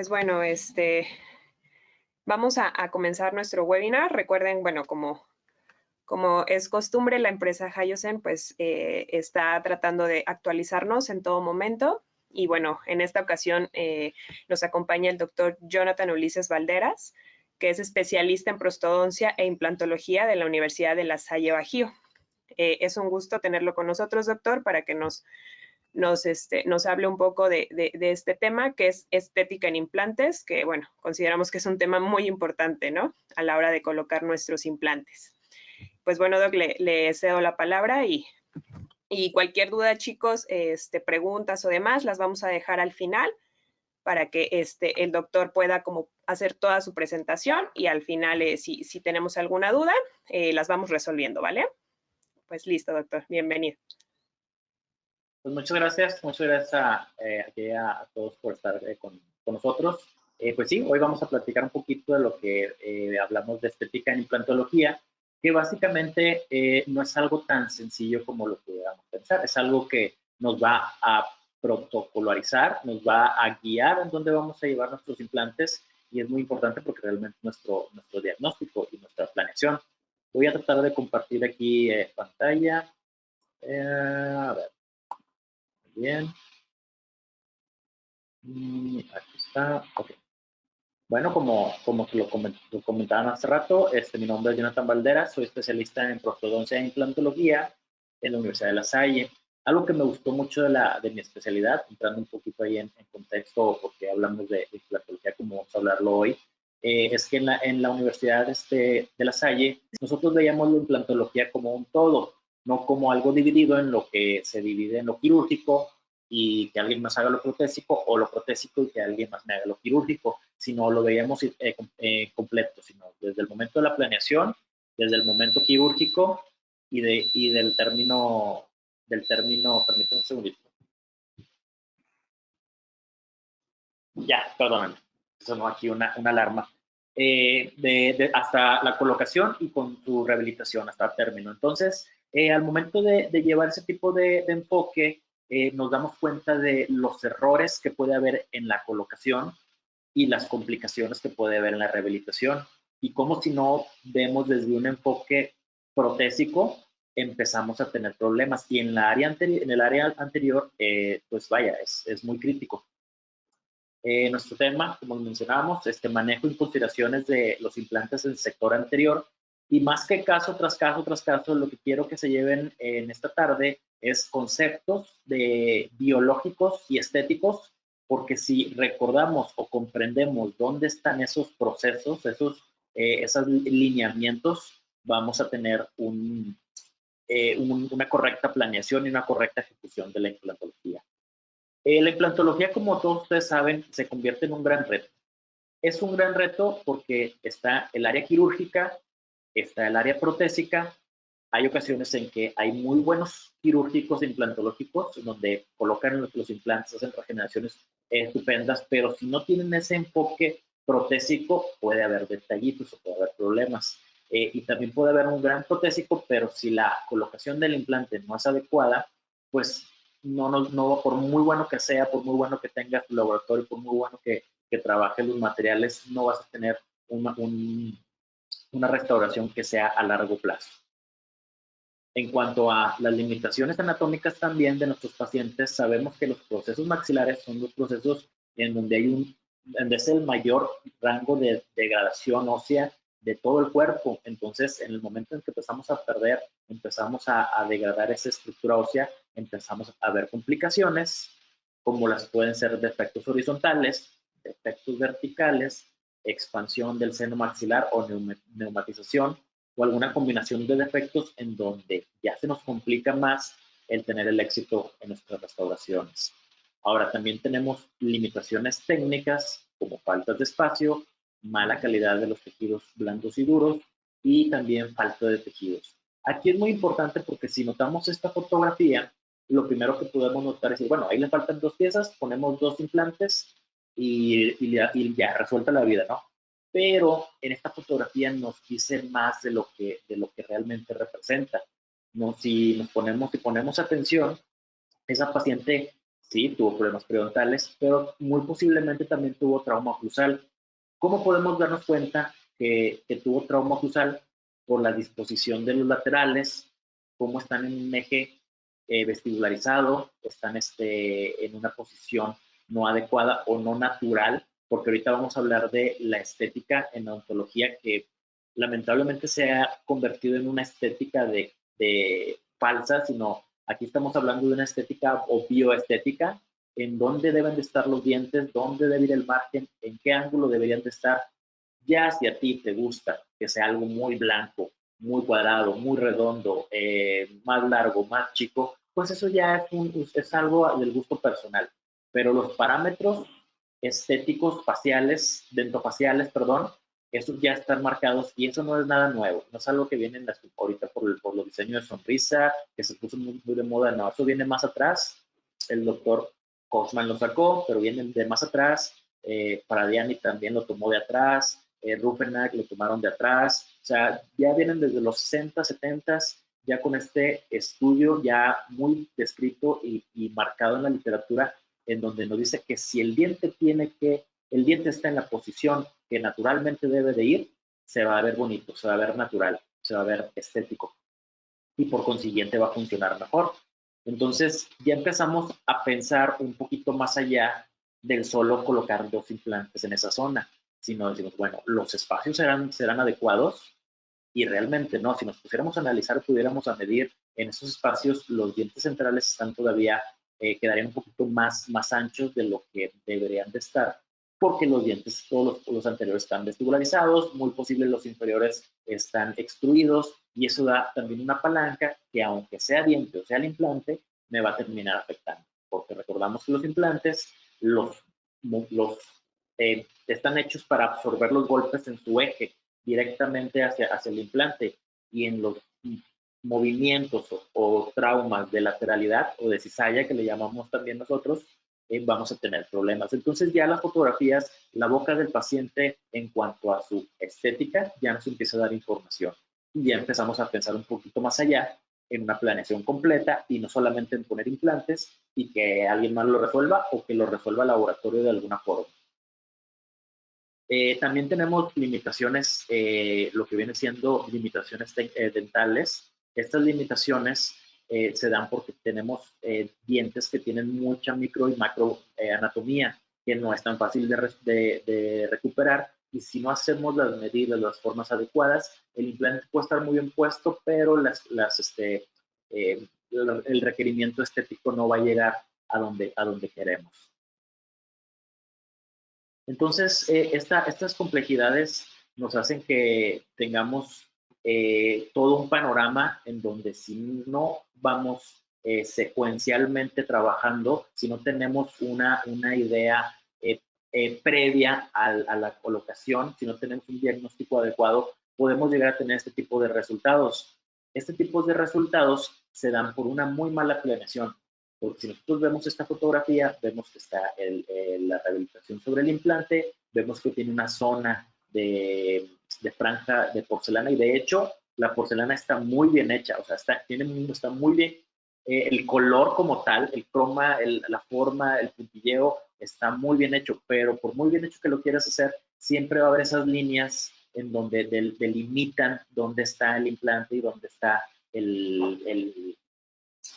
Pues bueno, vamos a comenzar nuestro webinar. Recuerden, bueno, como es costumbre, la empresa Hyosen pues está tratando de actualizarnos en todo momento. Y bueno, en esta ocasión nos acompaña el doctor Jonathan Ulises Valderas, que es especialista en prostodoncia e implantología de la Universidad de La Salle Bajío. Es un gusto tenerlo con nosotros, doctor, para que nos hable un poco de este tema, que es estética en implantes, que bueno, consideramos que es un tema muy importante, ¿no? A la hora de colocar nuestros implantes. Pues bueno, Doc, le cedo la palabra y cualquier duda, chicos, preguntas o demás, las vamos a dejar al final para que el doctor pueda como hacer toda su presentación y al final, si tenemos alguna duda, las vamos resolviendo, ¿vale? Pues listo, doctor, bienvenido. Pues muchas gracias a todos por estar con nosotros. Pues sí, hoy vamos a platicar un poquito de lo que hablamos de estética en implantología, que básicamente no es algo tan sencillo como lo pudiéramos pensar. Es algo que nos va a protocolarizar, nos va a guiar en dónde vamos a llevar nuestros implantes y es muy importante porque realmente nuestro diagnóstico y nuestra planeación. Voy a tratar de compartir aquí pantalla. A ver. Bien. Aquí está. Ok. Bueno, como lo comentaban hace rato, mi nombre es Jonathan Valderas, soy especialista en prostodoncia e implantología en la Universidad de La Salle. Algo que me gustó mucho de mi especialidad, entrando un poquito ahí en contexto, porque hablamos de implantología como vamos a hablarlo hoy, es que en la Universidad de La Salle nosotros veíamos la implantología como un todo, no como algo dividido en lo que se divide en lo quirúrgico y que alguien más haga lo protésico, o lo protésico y que alguien más me haga lo quirúrgico, sino lo veíamos completo, sino desde el momento de la planeación, desde el momento quirúrgico y del término, permítame un segundito. Ya, perdóname, sonó aquí una alarma. Hasta la colocación y con su rehabilitación hasta el término. Entonces, al momento de llevar ese tipo de enfoque, nos damos cuenta de los errores que puede haber en la colocación y las complicaciones que puede haber en la rehabilitación. Y como si no vemos desde un enfoque protésico, empezamos a tener problemas. Y en el área anterior, pues vaya, es muy crítico. Nuestro tema, como mencionábamos, manejo y consideraciones de los implantes en el sector anterior. Y más que caso tras caso tras caso, lo que quiero que se lleven en esta tarde es conceptos biológicos y estéticos, porque si recordamos o comprendemos dónde están esos procesos, esos lineamientos, vamos a tener una correcta planeación y una correcta ejecución de la implantología. La implantología, como todos ustedes saben, se convierte en un gran reto. Es un gran reto porque está el área quirúrgica, está el área protésica. Hay ocasiones en que hay muy buenos quirúrgicos e implantológicos donde colocan los implantes, hacen regeneraciones estupendas, pero si no tienen ese enfoque protésico, puede haber detallitos o puede haber problemas. Y también puede haber un gran protésico, pero si la colocación del implante no es adecuada, pues no, por muy bueno que sea, por muy bueno que tengas tu laboratorio, por muy bueno que trabajes los materiales, no vas a tener una restauración que sea a largo plazo. En cuanto a las limitaciones anatómicas también de nuestros pacientes, sabemos que los procesos maxilares son los procesos en donde es el mayor rango de degradación ósea de todo el cuerpo. Entonces, en el momento en que empezamos a perder, empezamos a degradar esa estructura ósea, empezamos a ver complicaciones, como las pueden ser defectos horizontales, defectos verticales, expansión del seno maxilar o neumatización, o alguna combinación de defectos en donde ya se nos complica más el tener el éxito en nuestras restauraciones. Ahora, también tenemos limitaciones técnicas como faltas de espacio, mala calidad de los tejidos blandos y duros y también falta de tejidos. Aquí es muy importante porque si notamos esta fotografía, lo primero que podemos notar es, bueno, ahí le faltan 2 piezas, ponemos 2 implantes y ya resuelta la vida, ¿no? Pero en esta fotografía nos dice más de lo que realmente representa. ¿No? Si ponemos atención, esa paciente sí, tuvo problemas periodontales, pero muy posiblemente también tuvo trauma oclusal. ¿Cómo podemos darnos cuenta que tuvo trauma oclusal? Por la disposición de los laterales, cómo están en un eje vestibularizado, están en una posición no adecuada o no natural, porque ahorita vamos a hablar de la estética en odontología, que lamentablemente se ha convertido en una estética de falsa, sino aquí estamos hablando de una estética o bioestética, en dónde deben de estar los dientes, dónde debe ir el margen, en qué ángulo deberían de estar. Ya si a ti te gusta que sea algo muy blanco, muy cuadrado, muy redondo, más largo, más chico, pues eso ya es algo del gusto personal. Pero los parámetros estéticos faciales, dentofaciales, perdón, esos ya están marcados y eso no es nada nuevo, no es algo que viene ahorita por los diseños de sonrisa, que se puso muy de moda, no, eso viene más atrás, el doctor Cosman lo sacó, pero viene de más atrás, Paradiani también lo tomó de atrás, Rufenac lo tomaron de atrás, o sea, ya vienen desde los 60, 70, ya con este estudio ya muy descrito y marcado en la literatura, en donde nos dice que si el diente el diente está en la posición que naturalmente debe de ir, se va a ver bonito, se va a ver natural, se va a ver estético y por consiguiente va a funcionar mejor. Entonces ya empezamos a pensar un poquito más allá del solo colocar 2 implantes en esa zona, sino decimos, bueno, los espacios serán adecuados y realmente no, si nos pusiéramos a analizar, pudiéramos a medir en esos espacios, los dientes centrales están todavía, quedarían un poquito más anchos de lo que deberían de estar, porque los dientes, todos los anteriores están vestibularizados, muy posible los inferiores están extruidos, y eso da también una palanca que aunque sea diente o sea el implante, me va a terminar afectando, porque recordamos que los implantes, los están hechos para absorber los golpes en su eje, directamente hacia el implante, y en los movimientos o traumas de lateralidad o de cizalla, que le llamamos también nosotros, vamos a tener problemas. Entonces ya las fotografías, la boca del paciente en cuanto a su estética, ya nos empieza a dar información. Y ya empezamos a pensar un poquito más allá en una planeación completa y no solamente en poner implantes y que alguien más lo resuelva o que lo resuelva el laboratorio de alguna forma. También tenemos limitaciones, lo que viene siendo limitaciones dentales. Estas limitaciones se dan porque tenemos dientes que tienen mucha micro y macro anatomía, que no es tan fácil de recuperar, y si no hacemos las medidas, las formas adecuadas, el implante puede estar muy bien puesto, pero el requerimiento estético no va a llegar a donde queremos. Entonces, estas complejidades nos hacen que tengamos todo un panorama en donde si no vamos secuencialmente trabajando, si no tenemos una idea previa a la colocación, si no tenemos un diagnóstico adecuado, podemos llegar a tener este tipo de resultados. Este tipo de resultados se dan por una muy mala planeación. Porque si nosotros vemos esta fotografía, vemos que está la rehabilitación sobre el implante, vemos que tiene una zona de franja de porcelana, y de hecho la porcelana está muy bien hecha, o sea, está muy bien, el color como tal, el croma, la forma, el puntilleo, está muy bien hecho, pero por muy bien hecho que lo quieras hacer, siempre va a haber esas líneas en donde delimitan dónde está el implante y dónde está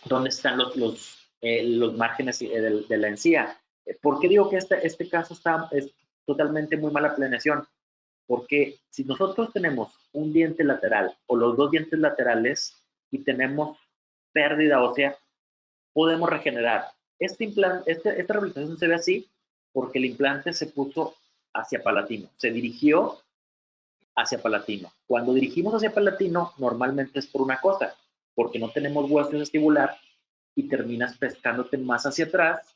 dónde están los márgenes de la encía. ¿Por qué digo que este caso es totalmente muy mala planeación? Porque si nosotros tenemos un diente lateral o los 2 dientes laterales y tenemos pérdida ósea, podemos regenerar. Esta rehabilitación se ve así porque el implante se puso hacia palatino, se dirigió hacia palatino. Cuando dirigimos hacia palatino, normalmente es por una cosa, porque no tenemos hueso vestibular y terminas pescándote más hacia atrás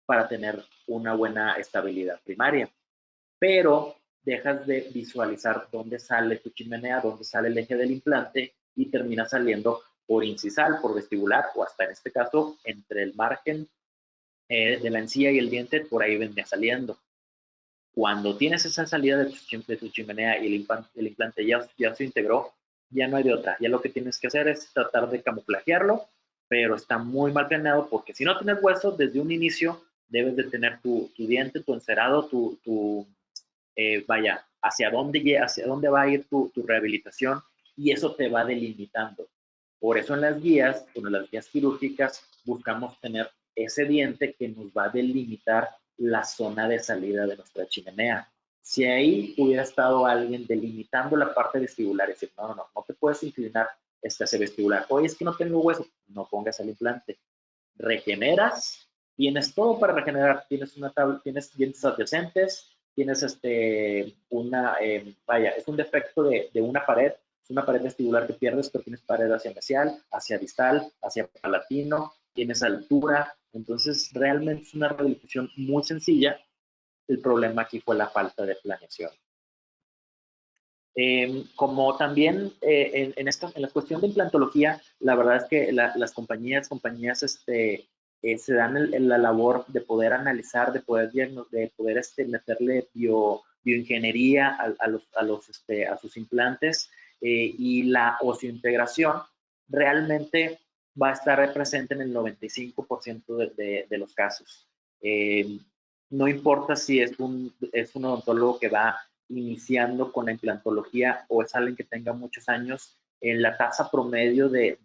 para tener una buena estabilidad primaria. Pero dejas de visualizar dónde sale tu chimenea, dónde sale el eje del implante, y termina saliendo por incisal, por vestibular, o hasta en este caso entre el margen de la encía y el diente, por ahí vendría saliendo. Cuando tienes esa salida de tu chimenea y el implante ya se integró, ya no hay de otra. Ya lo que tienes que hacer es tratar de camuflajearlo pero está muy mal planeado porque si no tienes hueso, desde un inicio debes de tener tu diente, tu encerado, vaya, hacia dónde va a ir tu rehabilitación, y eso te va delimitando. Por eso en las guías quirúrgicas, buscamos tener ese diente que nos va a delimitar la zona de salida de nuestra chimenea. Si ahí hubiera estado alguien delimitando la parte vestibular, es decir, no te puedes inclinar hacia vestibular. Oye, es que no tengo hueso, no pongas el implante. Regeneras, tienes todo para regenerar, tienes una tabla, tienes dientes adyacentes, tienes vaya, es un defecto de una pared, es una pared vestibular que pierdes, pero tienes pared hacia mesial, hacia distal, hacia palatino, tienes altura, entonces realmente es una rehabilitación muy sencilla. El problema aquí fue la falta de planeación. Como también en la cuestión de implantología, la verdad es que las compañías se dan la labor de poder analizar, de poder meterle bioingeniería a sus implantes, y la osseointegración realmente va a estar presente en el 95% de los casos. No importa si es un odontólogo que va iniciando con la implantología o es alguien que tenga muchos años, en la tasa promedio de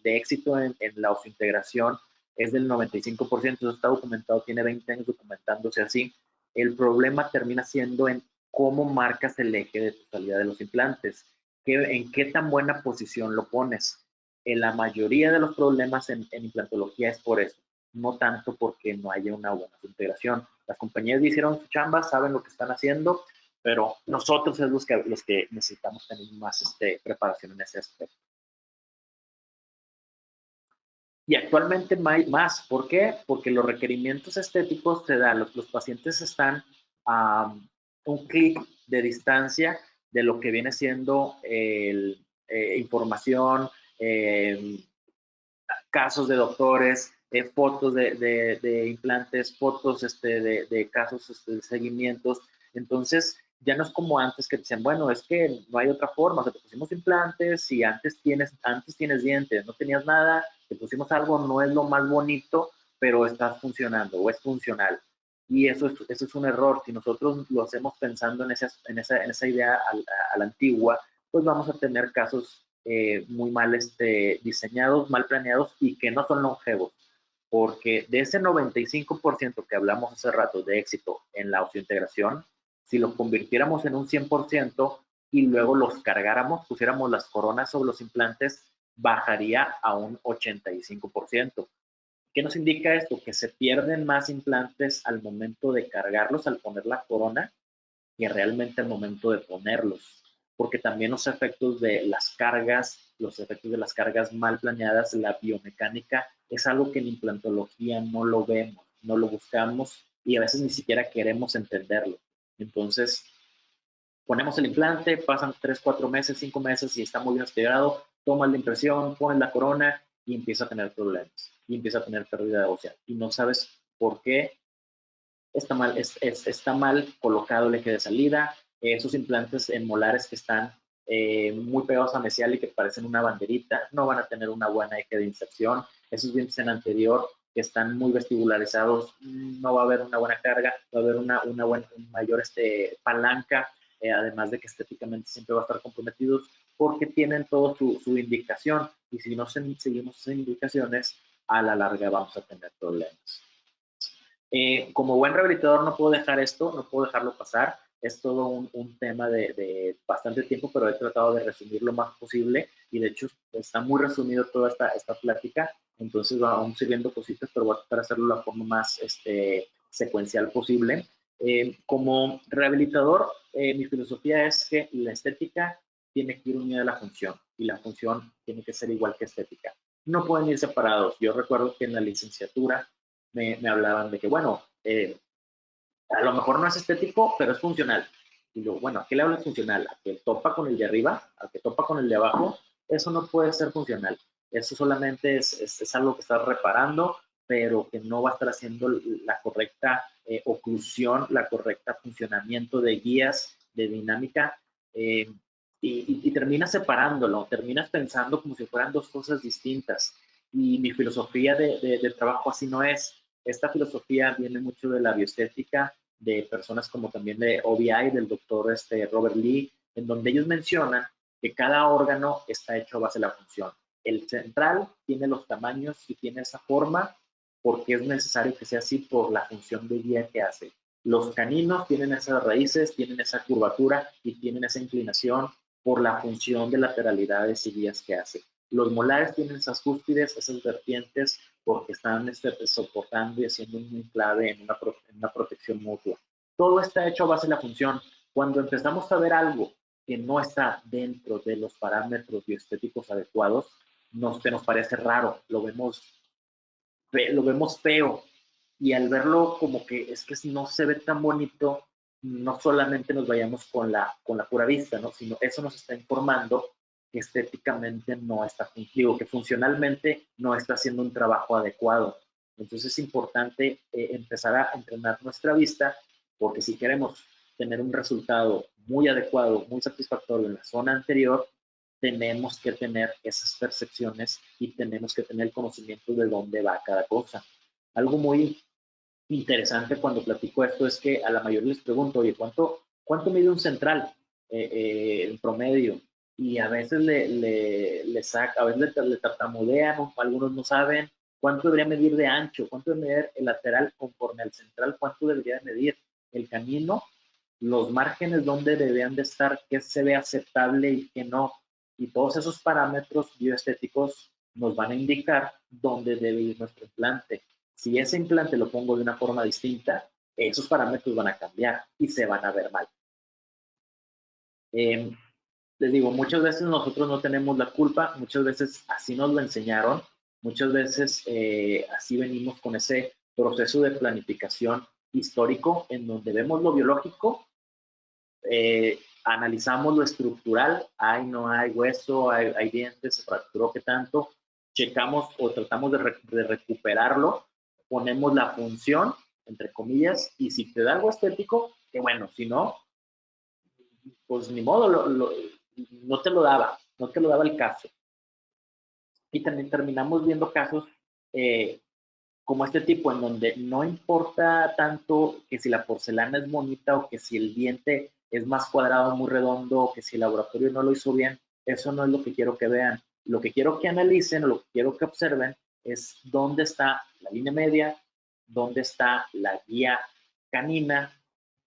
éxito en la osseointegración es del 95%, eso está documentado, tiene 20 años documentándose así. El problema termina siendo en cómo marcas el eje de tu salida de los implantes, en qué tan buena posición lo pones. En la mayoría de los problemas en implantología es por eso, no tanto porque no haya una buena integración. Las compañías hicieron su chamba, saben lo que están haciendo, pero nosotros es los que necesitamos tener más preparación en ese aspecto. Y actualmente más, ¿por qué? Porque los requerimientos estéticos se dan, los pacientes están a un clic de distancia de lo que viene siendo información, casos de doctores, fotos de implantes, fotos de casos de seguimientos. Entonces, ya no es como antes que decían, bueno, es que no hay otra forma, o sea, te pusimos implantes y antes tienes dientes, no tenías nada, te pusimos algo, no es lo más bonito, pero estás funcionando o es funcional. Y eso es un error. Si nosotros lo hacemos pensando en esa idea a la antigua, pues vamos a tener casos muy mal diseñados, mal planeados y que no son longevos. Porque de ese 95% que hablamos hace rato de éxito en la osseointegración, si lo convirtiéramos en un 100% y luego los cargáramos, pusiéramos las coronas sobre los implantes, bajaría a un 85%. ¿Qué nos indica esto? Que se pierden más implantes al momento de cargarlos, al poner la corona, que realmente al momento de ponerlos. Porque también los efectos de las cargas mal planeadas, la biomecánica, es algo que en implantología no lo vemos, no lo buscamos y a veces ni siquiera queremos entenderlo. Entonces, ponemos el implante, pasan 3, 4 meses, 5 meses y está muy bien integrado, tomas la impresión, pones la corona y empieza a tener problemas y empieza a tener pérdida ósea y no sabes por qué está mal colocado el eje de salida, esos implantes en molares que están muy pegados a mesial y que parecen una banderita, no van a tener una buena eje de inserción, esos dientes en anterior que están muy vestibularizados, no va a haber una buena carga, va a haber una mayor palanca, además de que estéticamente siempre va a estar comprometidos porque tienen toda su indicación y si no seguimos esas indicaciones, a la larga vamos a tener problemas. Como buen rehabilitador no puedo dejar esto, no puedo dejarlo pasar. Es todo un tema de bastante tiempo, pero he tratado de resumir lo más posible y de hecho está muy resumido toda esta plática. Entonces vamos a ir viendo cositas, pero voy a tratar de hacerlo de la forma más secuencial posible. Como rehabilitador, mi filosofía es que la estética tiene que ir unida a la función y la función tiene que ser igual que estética. No pueden ir separados. Yo recuerdo que en la licenciatura me hablaban de que, bueno, a lo mejor no es estético, pero es funcional. Y luego, bueno, ¿a qué le hablo de funcional? ¿A que topa con el de arriba? ¿A que topa con el de abajo? Eso no puede ser funcional. Eso solamente es algo que estás reparando, pero que no va a estar haciendo la correcta oclusión, la correcta funcionamiento de guías, de dinámica, y terminas separándolo, terminas pensando como si fueran dos cosas distintas. y mi filosofía de trabajo así no es. Esta filosofía viene mucho de la bioestética, de personas como también de OBI, del doctor Robert Lee, en donde ellos mencionan que cada órgano está hecho a base de la función. El central tiene los tamaños y tiene esa forma porque es necesario que sea así por la función de guía que hace. Los caninos tienen esas raíces, tienen esa curvatura y tienen esa inclinación por la función de lateralidades y guías que hace. Los molares tienen esas cúspides, esas vertientes, porque están soportando y haciendo un enclave en una protección mutua. Todo está hecho a base de la función. Cuando empezamos a ver algo que no está dentro de los parámetros bioestéticos adecuados, nos parece raro, lo vemos feo, y al verlo como que es que no se ve tan bonito, no solamente nos vayamos con la pura vista, ¿no? Sino eso nos está informando que estéticamente no está cumplido, que funcionalmente no está haciendo un trabajo adecuado. Entonces es importante empezar a entrenar nuestra vista, porque si queremos tener un resultado muy adecuado, muy satisfactorio en la zona anterior, tenemos que tener esas percepciones y tenemos que tener conocimiento de dónde va cada cosa. Algo muy interesante cuando platico esto es que a la mayoría les pregunto, oye, ¿cuánto mide un central en promedio? Y a veces a veces le tartamudean, o algunos no saben cuánto debería medir de ancho, cuánto debería medir el lateral conforme al central, cuánto debería medir el canino, los márgenes donde deberían de estar, qué se ve aceptable y qué no. Y todos esos parámetros bioestéticos nos van a indicar dónde debe ir nuestro implante. Si ese implante lo pongo de una forma distinta, esos parámetros van a cambiar y se van a ver mal. Les digo, muchas veces nosotros no tenemos la culpa, muchas veces así nos lo enseñaron, muchas veces así venimos con ese proceso de planificación histórico en donde vemos lo biológico, analizamos lo estructural, no hay hueso, hay dientes, se fracturó, qué tanto, checamos o tratamos de recuperarlo, ponemos la función, entre comillas, y si te da algo estético, qué bueno, si no, pues ni modo, no te lo daba el caso. Y también terminamos viendo casos como este tipo, en donde no importa tanto que si la porcelana es bonita o que si el diente es más cuadrado, muy redondo, o que si el laboratorio no lo hizo bien, eso no es lo que quiero que vean. Lo que quiero que analicen o lo que quiero que observen es dónde está la línea media, dónde está la guía canina,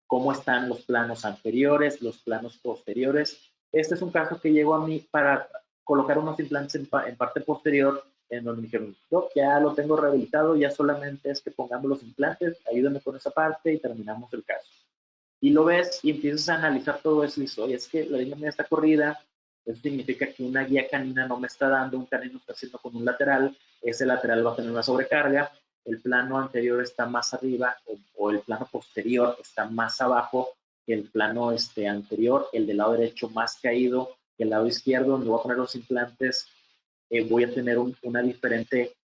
cómo están los planos anteriores, los planos posteriores. Este es un caso que llegó a mí para colocar unos implantes en parte posterior, en donde me dijeron, ya lo tengo rehabilitado, ya solamente es que pongamos los implantes, ayúdame con esa parte y terminamos el caso. Y lo ves y empiezas a analizar todo eso y dices, oye, es que la línea media está corrida, eso significa que una guía canina no me está dando, un canino está haciendo con un lateral, ese lateral va a tener una sobrecarga, el plano anterior está más arriba o el plano posterior está más abajo que el plano anterior, el del lado derecho más caído que el lado izquierdo, donde voy a poner los implantes, voy a tener una diferente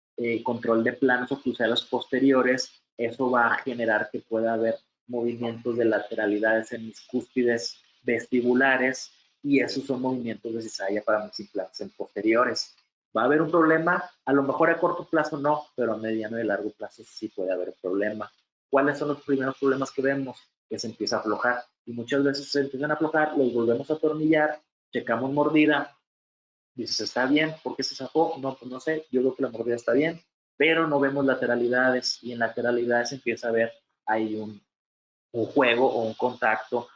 control de planos oclusales posteriores, eso va a generar que pueda haber movimientos de lateralidades en mis cúspides vestibulares y esos son movimientos de cizalla para mis implantes en posteriores. ¿Va a haber un problema? A lo mejor a corto plazo no, pero a mediano y largo plazo sí puede haber un problema. ¿Cuáles son los primeros problemas que vemos? Que se empieza a aflojar y muchas veces se empiezan a aflojar, los volvemos a atornillar, checamos mordida, dices, ¿está bien? ¿Por qué se zafó? No, pues no sé, yo creo que la mordida está bien, pero no vemos lateralidades y en lateralidades empieza a ver ahí un juego o un contacto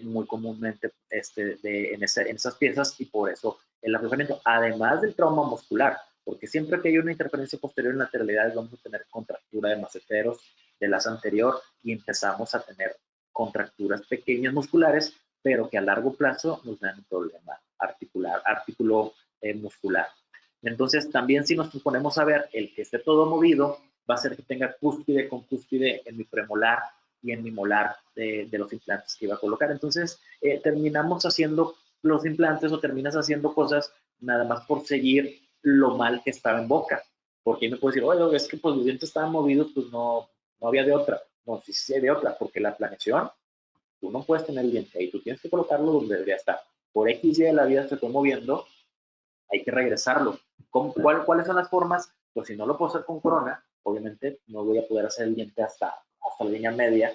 muy comúnmente en esas piezas y por eso el aflojamiento, además del trauma muscular, porque siempre que hay una interferencia posterior en lateralidades vamos a tener contractura de maceteros de las anterior y empezamos a tener contracturas pequeñas musculares, pero que a largo plazo nos dan un problema artículo muscular. Entonces, también si nos ponemos a ver el que esté todo movido, va a ser que tenga cúspide con cúspide en mi premolar y en mi molar de los implantes que iba a colocar. Entonces, terminamos haciendo los implantes o terminas haciendo cosas nada más por seguir lo mal que estaba en boca. Porque ahí me puedo decir, oye, es que pues los dientes estaban movidos, pues no había de otra. No, sí hay de otra, porque la planeación, tú no puedes tener el diente ahí, tú tienes que colocarlo donde debería estar. Por X y de la vida se fue moviendo, hay que regresarlo. ¿Cuáles son las formas? pues si no lo puedo hacer con corona, obviamente no voy a poder hacer el diente hasta la línea media.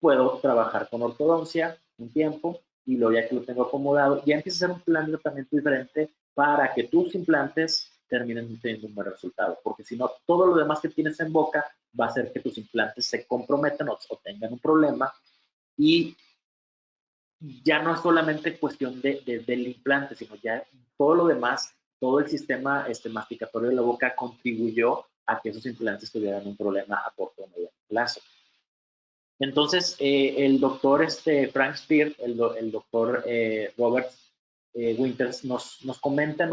Puedo trabajar con ortodoncia un tiempo y luego ya que lo tengo acomodado, ya empieza a ser un plan de tratamiento diferente para que tus implantes terminen teniendo un buen resultado, porque si no, todo lo demás que tienes en boca va a hacer que tus implantes se comprometan o tengan un problema, y ya no es solamente cuestión del implante, sino ya todo lo demás, todo el sistema masticatorio de la boca contribuyó a que esos implantes tuvieran un problema a corto o medio plazo. Entonces, el doctor Frank Spear, el doctor Robert Winters, nos comentan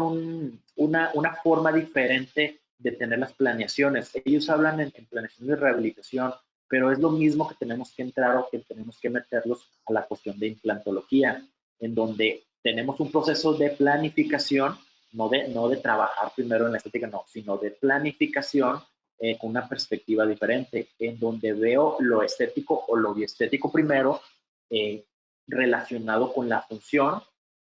una forma diferente de tener las planeaciones. Ellos hablan en planeación de rehabilitación, pero es lo mismo que tenemos que entrar o que tenemos que meterlos a la cuestión de implantología, en donde tenemos un proceso de planificación, no de trabajar primero en la estética, no, sino de planificación con una perspectiva diferente, en donde veo lo estético o lo bioestético primero, relacionado con la función,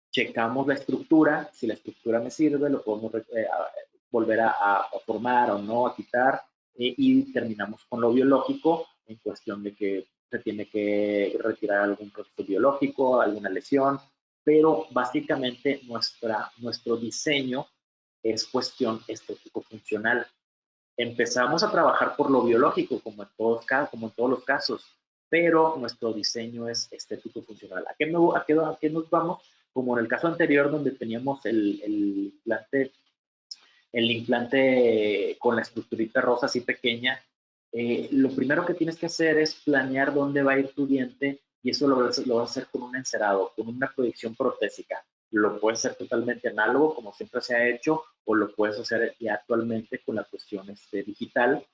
checamos la estructura, si la estructura me sirve, lo podemos volver a formar o no, a quitar, y terminamos con lo biológico, en cuestión de que se tiene que retirar algún proceso biológico, alguna lesión, pero básicamente nuestro diseño es cuestión estético-funcional. Empezamos a trabajar por lo biológico, como en todos los casos, pero nuestro diseño es estético-funcional. ¿A qué nos vamos? Como en el caso anterior, donde teníamos el implante con la estructurita rosa así pequeña, lo primero que tienes que hacer es planear dónde va a ir tu diente, y eso lo vas a hacer con un encerado, con una proyección protésica. Lo puedes hacer totalmente análogo, como siempre se ha hecho, o lo puedes hacer ya actualmente con la cuestión digital,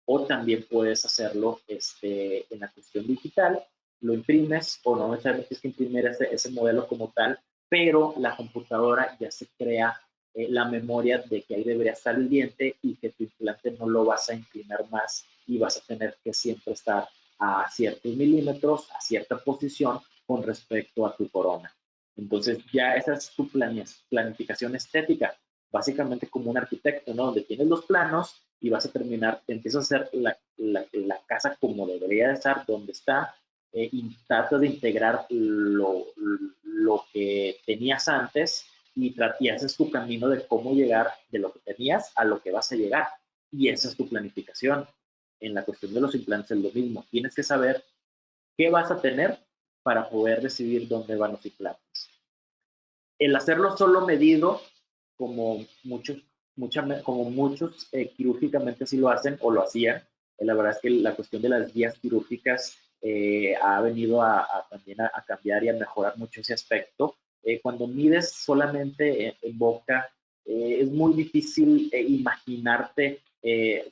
o también puedes hacerlo en la cuestión digital, lo imprimes, o no necesariamente tienes que imprimir ese modelo como tal, pero la computadora ya se crea la memoria de que ahí debería estar el diente, y que tu implante no lo vas a inclinar más y vas a tener que siempre estar a ciertos milímetros, a cierta posición con respecto a tu corona. Entonces ya esa es tu planificación estética, básicamente como un arquitecto, ¿no? Donde tienes los planos y vas a terminar, empiezas a hacer la casa como debería de estar, donde está, y tratas de integrar lo que tenías antes, y haces tu camino de cómo llegar de lo que tenías a lo que vas a llegar. Y esa es tu planificación. En la cuestión de los implantes es lo mismo. Tienes que saber qué vas a tener para poder decidir dónde van los implantes. El hacerlo solo medido, como muchos quirúrgicamente sí lo hacen o lo hacían, la verdad es que la cuestión de las guías quirúrgicas ha venido también a cambiar y a mejorar mucho ese aspecto. Cuando mides solamente en boca, es muy difícil imaginarte.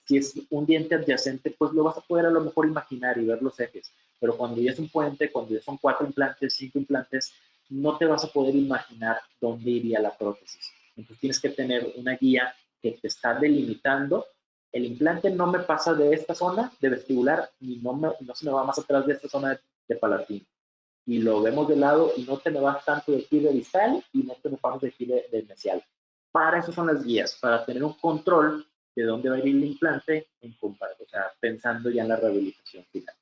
Si es un diente adyacente, pues lo vas a poder a lo mejor imaginar y ver los ejes, pero cuando ya es un puente, cuando ya son 4 implantes, 5 implantes, no te vas a poder imaginar dónde iría la prótesis. Entonces tienes que tener una guía que te está delimitando. El implante no me pasa de esta zona de vestibular, y no se me va más atrás de esta zona de palatino. Y lo vemos de lado, y no te me vas tanto de aquí de distal, y no te me pasas de aquí de mesial. Para eso son las guías, para tener un control de dónde va a ir el implante, o sea, pensando ya en la rehabilitación final.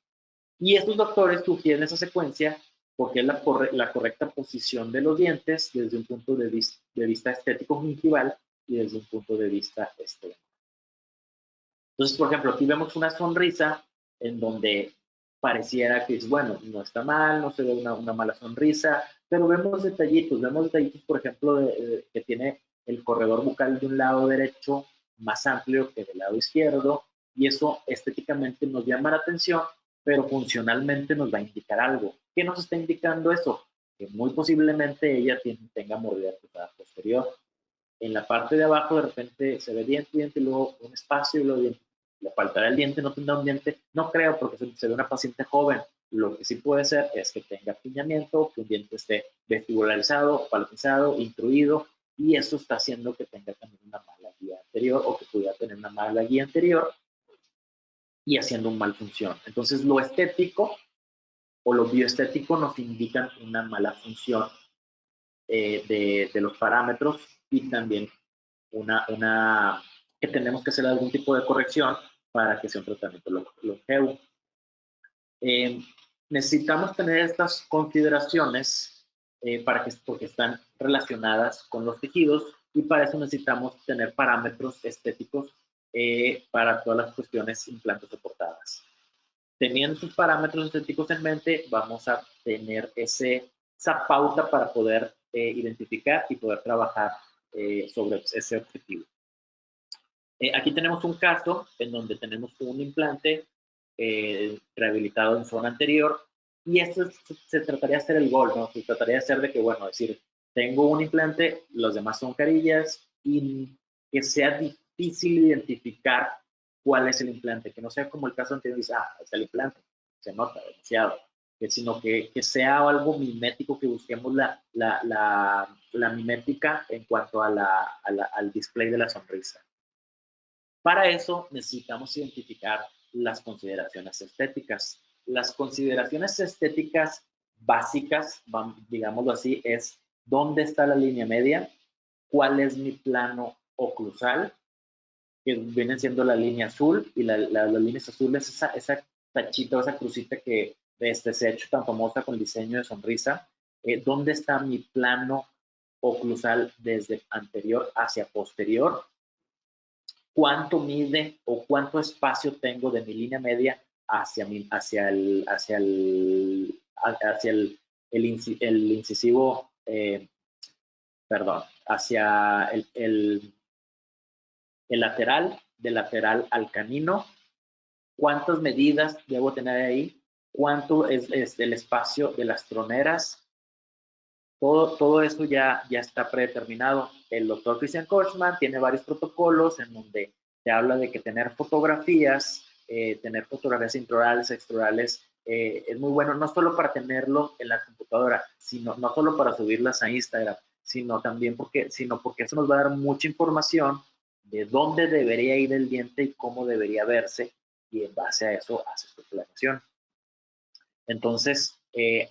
Y estos doctores sugieren esa secuencia porque es la correcta posición de los dientes desde un punto de vista estético gingival y desde un punto de vista estético. Entonces, por ejemplo, aquí vemos una sonrisa en donde pareciera que es, bueno, no está mal, no se ve una mala sonrisa, pero vemos detallitos, por ejemplo, que tiene el corredor bucal de un lado derecho más amplio que del lado izquierdo, y eso estéticamente nos llama la atención, pero funcionalmente nos va a indicar algo. ¿Qué nos está indicando eso? Que muy posiblemente ella tenga mordida cruzada posterior. En la parte de abajo de repente se ve diente, y luego un espacio, y luego diente. Le faltará el diente, no tendrá un diente, no creo, porque se ve una paciente joven. Lo que sí puede ser es que tenga apiñamiento, que un diente esté vestibularizado, palatizado, intruido, y eso está haciendo que tenga también una mala guía anterior, o que pudiera tener una mala guía anterior y haciendo un mal función. Entonces, lo estético o lo bioestético nos indican una mala función de los parámetros, y también una que tenemos que hacer algún tipo de corrección para que sea un tratamiento longevo. Necesitamos tener estas consideraciones porque están relacionadas con los tejidos, y para eso necesitamos tener parámetros estéticos para todas las cuestiones implantes soportadas. Teniendo sus parámetros estéticos en mente, vamos a tener esa pauta para poder identificar y poder trabajar sobre ese objetivo. Aquí tenemos un caso en donde tenemos un implante rehabilitado en zona anterior, y esto se trataría de hacer el gol, ¿no? Se trataría de hacer de que, bueno, decir, tengo un implante, los demás son carillas, y que sea difícil identificar cuál es el implante, que no sea como el caso anterior, dice, es el implante, se nota demasiado, sino que sea algo mimético, que busquemos la mimética en cuanto al display de la sonrisa. Para eso necesitamos identificar las consideraciones estéticas. Las consideraciones estéticas básicas, digámoslo así, es dónde está la línea media, cuál es mi plano oclusal, que viene siendo la línea azul, y las líneas azules, esa tachita o esa crucita que se ha hecho tan famosa con el diseño de sonrisa. ¿Dónde está mi plano oclusal desde anterior hacia posterior? ¿Cuánto mide o cuánto espacio tengo de mi línea media hacia el incisivo, hacia el lateral, del lateral al canino? ¿Cuántas medidas debo tener ahí? ¿Cuánto es el espacio de las troneras? Todo eso ya está predeterminado. El doctor Christian Kochman tiene varios protocolos en donde te habla de que tener fotografías intraorales, extraorales, es muy bueno, no solo para tenerlo en la computadora, no solo para subirlas a Instagram, sino porque eso nos va a dar mucha información de dónde debería ir el diente y cómo debería verse, y en base a eso haces tu planeación. Entonces,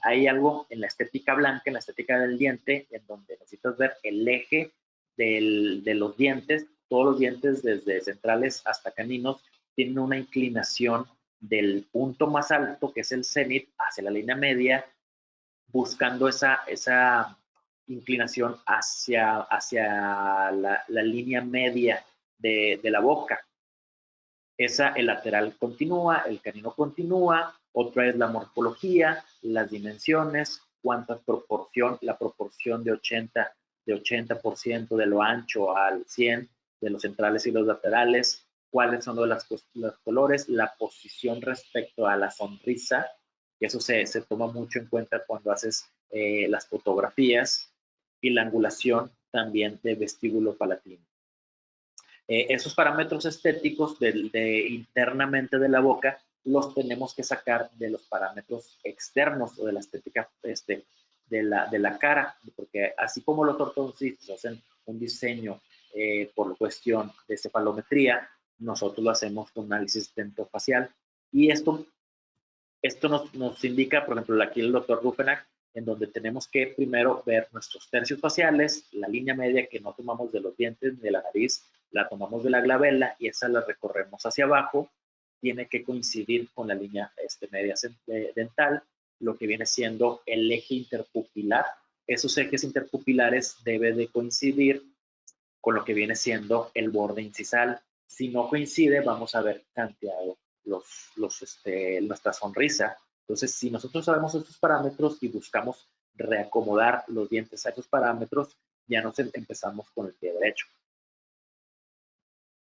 hay algo en la estética blanca, en la estética del diente, en donde necesitas ver el eje de los dientes. Todos los dientes, desde centrales hasta caninos, tienen una inclinación del punto más alto, que es el cenit, hacia la línea media, buscando esa inclinación hacia la línea media de la boca. El lateral continúa, el canino continúa. Otra es la morfología, las dimensiones, la proporción de 80% de lo ancho al 100 de los centrales y los laterales, cuáles son los colores, la posición respecto a la sonrisa, que eso se toma mucho en cuenta cuando haces las fotografías, y la angulación también de vestíbulo palatino. Esos parámetros estéticos internamente de la boca los tenemos que sacar de los parámetros externos o de la estética de la cara, porque así como los ortodoncistas hacen un diseño por cuestión de cefalometría, nosotros lo hacemos con análisis dentofacial, y esto nos indica, por ejemplo, aquí el doctor Rufenacht, en donde tenemos que primero ver nuestros tercios faciales, la línea media que no tomamos de los dientes ni de la nariz, la tomamos de la glabela y esa la recorremos hacia abajo. Tiene que coincidir con la línea media dental, lo que viene siendo el eje interpupilar. Esos ejes interpupilares deben de coincidir con lo que viene siendo el borde incisal. Si no coincide, vamos a ver tanteado nuestra sonrisa. Entonces, si nosotros sabemos estos parámetros y buscamos reacomodar los dientes a esos parámetros, ya nos empezamos con el pie derecho.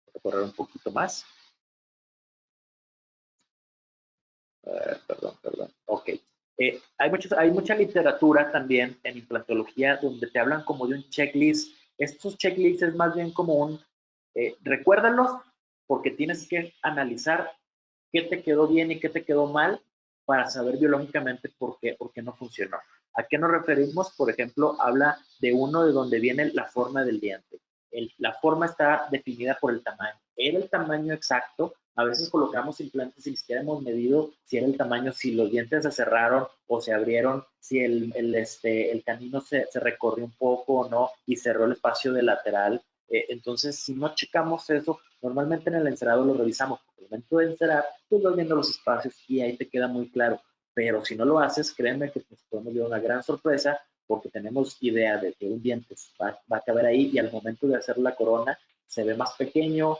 Voy a correr un poquito más. Perdón. Ok. Hay mucha literatura también en implantología donde te hablan como de un checklist. Estos checklists es más bien como recuérdalos, porque tienes que analizar qué te quedó bien y qué te quedó mal para saber biológicamente por qué no funcionó. ¿A qué nos referimos? Por ejemplo, habla de uno de donde viene la forma del diente. La forma está definida por el tamaño. Era el tamaño exacto. A veces colocamos implantes y ni siquiera hemos medido si era el tamaño, si los dientes se cerraron o se abrieron, si el canino se recorrió un poco o no y cerró el espacio de lateral Entonces, si no checamos eso, normalmente en el encerado lo revisamos. Al momento de encerar, tú vas viendo los espacios y ahí te queda muy claro. Pero si no lo haces, créeme que nos podemos llevar una gran sorpresa porque tenemos idea de que un diente va a caber ahí y al momento de hacer la corona se ve más pequeño,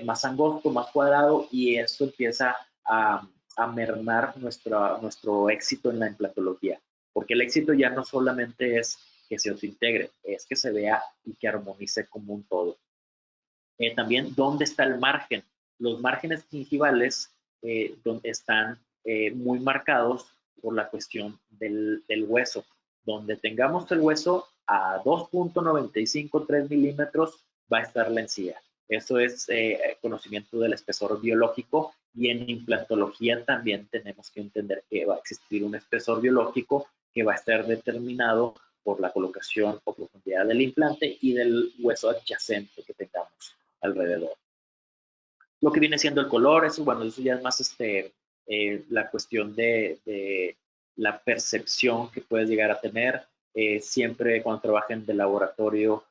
más angosto, más cuadrado y eso empieza a mermar nuestro éxito en la implantología. Porque el éxito ya no solamente es que se os integre, es que se vea y que armonice como un todo. También, ¿dónde está el margen? Los márgenes gingivales están muy marcados por la cuestión del hueso. Donde tengamos el hueso a 2.953 milímetros va a estar la encía. Eso es conocimiento del espesor biológico y en implantología también tenemos que entender que va a existir un espesor biológico que va a estar determinado por la colocación o profundidad del implante y del hueso adyacente que tengamos alrededor. Lo que viene siendo el color, eso, bueno, eso ya es más la cuestión de la percepción que puedes llegar a tener. Siempre cuando trabajen de laboratorio,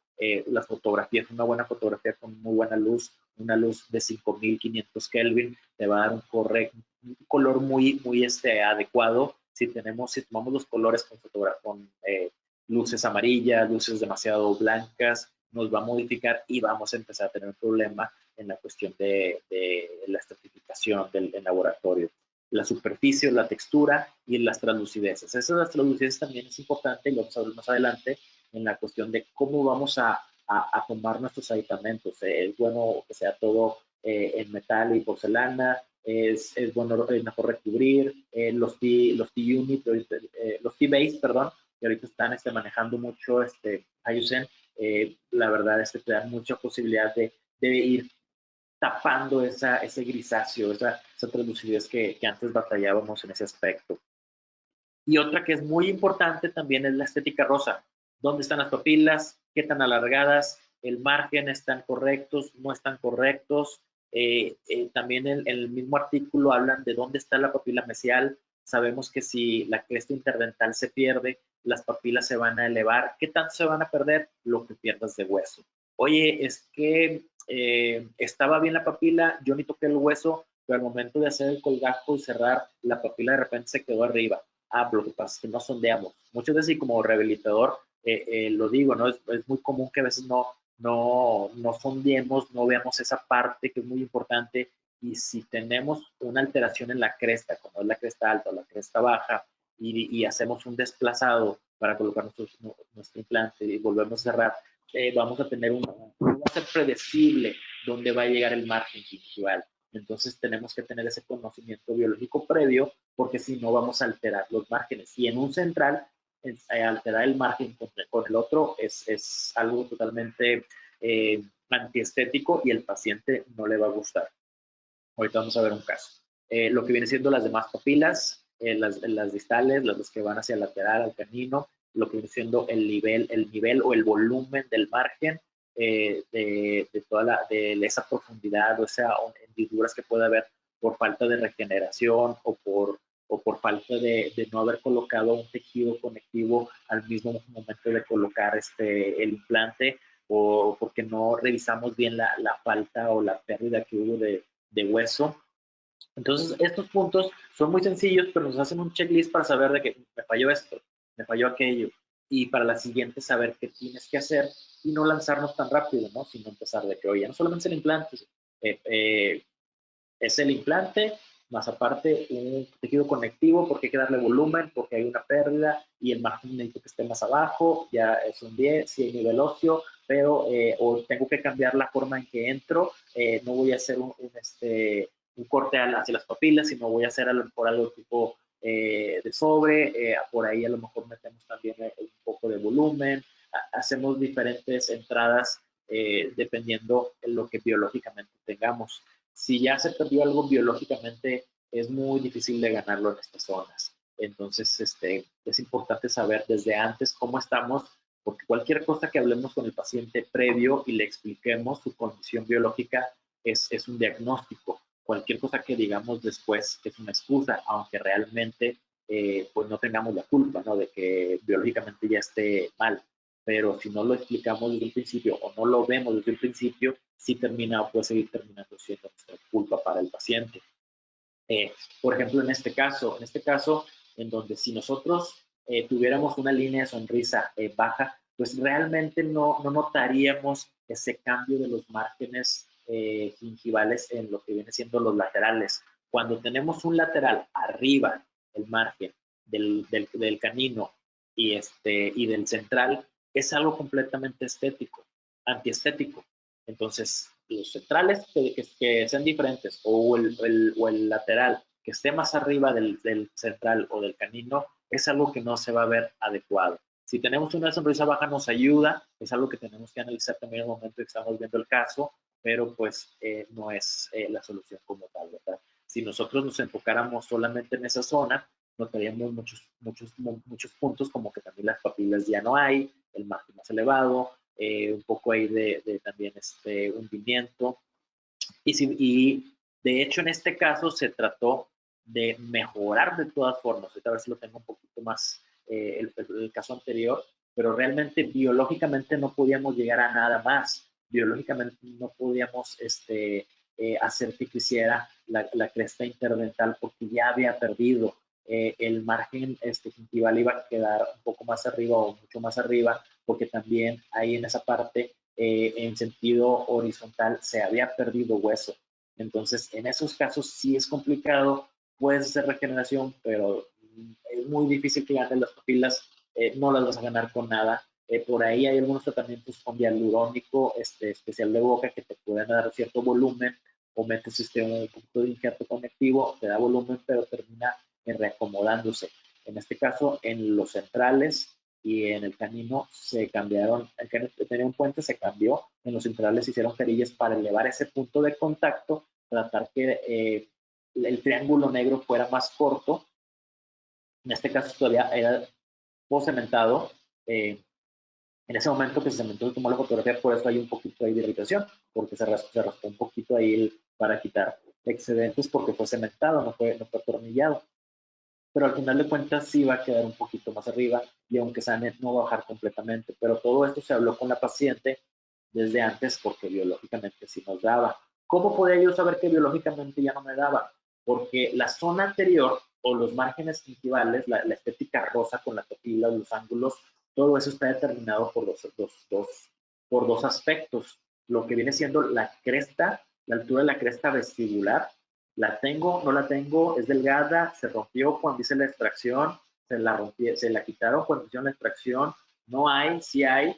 la fotografía es una buena fotografía con muy buena luz, una luz de 5500 Kelvin, te va a dar un color muy adecuado. Si tomamos los colores con luces amarillas, luces demasiado blancas, nos va a modificar y vamos a empezar a tener un problema en la cuestión de la estratificación del laboratorio. La superficie, la textura y las translucideces. Esas las translucideces también es importante y lo vamos a ver más adelante en la cuestión de cómo vamos a tomar nuestros aditamentos. Es bueno que sea todo en metal y porcelana, es bueno mejor recubrir los T-Unit, los T-Base, perdón, que ahorita están manejando mucho Hyoscene, la verdad es que te dan mucha posibilidad de ir tapando ese grisáceo, esa translucidez que antes batallábamos en ese aspecto. Y otra que es muy importante también es la estética rosa. ¿Dónde están las papilas? ¿Qué tan alargadas? ¿El margen están correctos? ¿No están correctos? También en el mismo artículo hablan de dónde está la papila mesial. Sabemos que si la cresta interdental se pierde, las papilas se van a elevar. ¿Qué tanto se van a perder? Lo que pierdas de hueso. Oye, es que estaba bien la papila, yo ni toqué el hueso, pero al momento de hacer el colgajo y cerrar, la papila de repente se quedó arriba. Lo que pasa es que no sondeamos. Muchas veces, y como rehabilitador, lo digo, ¿no? Es muy común que a veces no sondeemos, no veamos esa parte que es muy importante. Y si tenemos una alteración en la cresta, como es la cresta alta o la cresta baja, y hacemos un desplazado para colocar nuestro implante y volvemos a cerrar, vamos a tener no va a ser predecible dónde va a llegar el margen gingival. Entonces tenemos que tener ese conocimiento biológico previo porque si no vamos a alterar los márgenes. Y en un central, alterar el margen con el otro es algo totalmente antiestético y el paciente no le va a gustar. Ahorita vamos a ver un caso. Lo que viene siendo las demás papilas, las distales, las que van hacia el lateral, al canino, lo que viene siendo el nivel o el volumen del margen de esa profundidad o esas hendiduras que puede haber por falta de regeneración o por falta de no haber colocado un tejido conectivo al mismo momento de colocar el implante o porque no revisamos bien la falta o la pérdida que hubo de hueso. Entonces, estos puntos son muy sencillos, pero nos hacen un checklist para saber de que me falló esto, me falló aquello, y para la siguiente saber qué tienes que hacer y no lanzarnos tan rápido, ¿no? Sino empezar de que, oye, no solamente es el implante, es el implante, más aparte un tejido conectivo, porque hay que darle volumen, porque hay una pérdida, y el margen necesito que esté más abajo, ya es un 10, si hay nivel óseo, pero o tengo que cambiar la forma en que entro, no voy a hacer un corte hacia las papilas, sino voy a hacer a lo mejor algo tipo de sobre, por ahí a lo mejor metemos también un poco de volumen, hacemos diferentes entradas dependiendo de lo que biológicamente tengamos. Si ya se perdió algo biológicamente, es muy difícil de ganarlo en estas zonas. Entonces, es importante saber desde antes cómo estamos, porque cualquier cosa que hablemos con el paciente previo y le expliquemos su condición biológica es un diagnóstico. Cualquier cosa que digamos después es una excusa, aunque realmente pues no tengamos la culpa, ¿no? De que biológicamente ya esté mal. pero si no lo explicamos desde un principio o no lo vemos desde un principio, sí termina o puede seguir terminando siendo nuestra culpa para el paciente. Por ejemplo, en este caso, en donde si nosotros tuviéramos una línea de sonrisa baja, pues realmente no notaríamos ese cambio de los márgenes gingivales en lo que viene siendo los laterales. Cuando tenemos un lateral arriba, el margen del canino y del central, es algo completamente estético, antiestético. Entonces, los centrales que sean diferentes o el lateral que esté más arriba del central o del canino es algo que no se va a ver adecuado. Si tenemos una sonrisa baja nos ayuda, es algo que tenemos que analizar también en el momento que estamos viendo el caso, pero pues no es la solución como tal, ¿verdad? Si nosotros nos enfocáramos solamente en esa zona, notaríamos muchos puntos como que también las papilas ya no hay, el margen más elevado, un poco ahí de también hundimiento. Y de hecho en este caso se trató de mejorar de todas formas. Ahorita a ver si lo tengo un poquito más el caso anterior, pero realmente biológicamente no podíamos llegar a nada más. Biológicamente no podíamos hacer que creciera la cresta interdental porque ya había perdido el margen gingival, iba a quedar un poco más arriba o mucho más arriba, porque también ahí en esa parte en sentido horizontal se había perdido hueso. Entonces, en esos casos sí es complicado, puedes hacer regeneración, pero es muy difícil que ganes las papilas, no las vas a ganar con nada. Por ahí hay algunos tratamientos con hialurónico especial de boca que te pueden dar cierto volumen, o metes un poquito de injerto conectivo, te da volumen, pero termina reacomodándose. En este caso, en los centrales y en el canino se cambiaron, el canino tenía un puente, se cambió, en los centrales se hicieron perillas para elevar ese punto de contacto, tratar que el triángulo negro fuera más corto. En este caso todavía era post-cementado. En ese momento que se cementó, tomó la fotografía, por eso hay un poquito ahí de irritación, porque se raspó un poquito ahí para quitar excedentes, porque fue cementado, no fue atornillado. Pero al final de cuentas sí va a quedar un poquito más arriba y aunque sane no va a bajar completamente. Pero todo esto se habló con la paciente desde antes porque biológicamente sí nos daba. ¿Cómo podía yo saber que biológicamente ya no me daba? Porque la zona anterior o los márgenes gingivales, la estética rosa con la papila, los ángulos, todo eso está determinado por dos aspectos. Lo que viene siendo la cresta, la altura de la cresta vestibular, la tengo, no la tengo, es delgada, se rompió cuando hice la extracción, se la quitaron cuando hicieron la extracción, no hay, sí hay,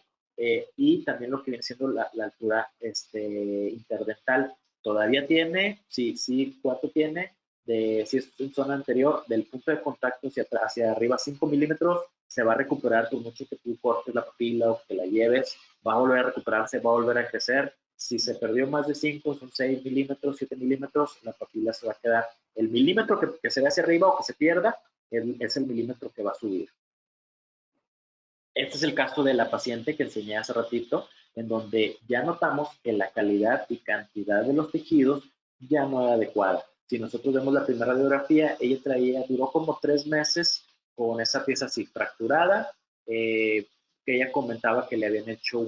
y también lo que viene siendo la altura interdental. Todavía tiene, sí, ¿cuánto tiene? Si es en zona anterior, del punto de contacto hacia arriba 5 milímetros, se va a recuperar por mucho que tú cortes la papila o que la lleves, va a volver a recuperarse, va a volver a crecer. Si se perdió más de 5, son 6 milímetros, 7 milímetros, la papila se va a quedar. El milímetro que se ve hacia arriba o que se pierda es el milímetro que va a subir. Este es el caso de la paciente que enseñé hace ratito, en donde ya notamos que la calidad y cantidad de los tejidos ya no era adecuada. Si nosotros vemos la primera radiografía, duró como 3 meses con esa pieza así fracturada, que ella comentaba que le habían hecho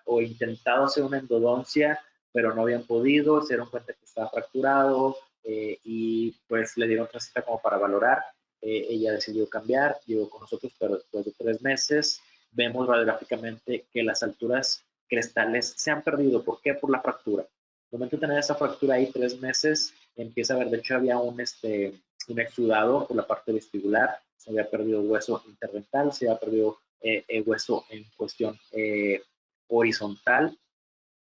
o intentado hacer una endodoncia, pero no habían podido, se dieron cuenta que estaba fracturado y pues le dieron otra cita como para valorar. Ella decidió cambiar, llegó con nosotros, pero después de 3 meses vemos radiográficamente que las alturas crestales se han perdido. ¿Por qué? Por la fractura. Al momento de tener esa fractura ahí 3 meses, empieza a ver, de hecho había un exudado por la parte vestibular, se había perdido hueso interdental, se había perdido hueso en cuestión horizontal,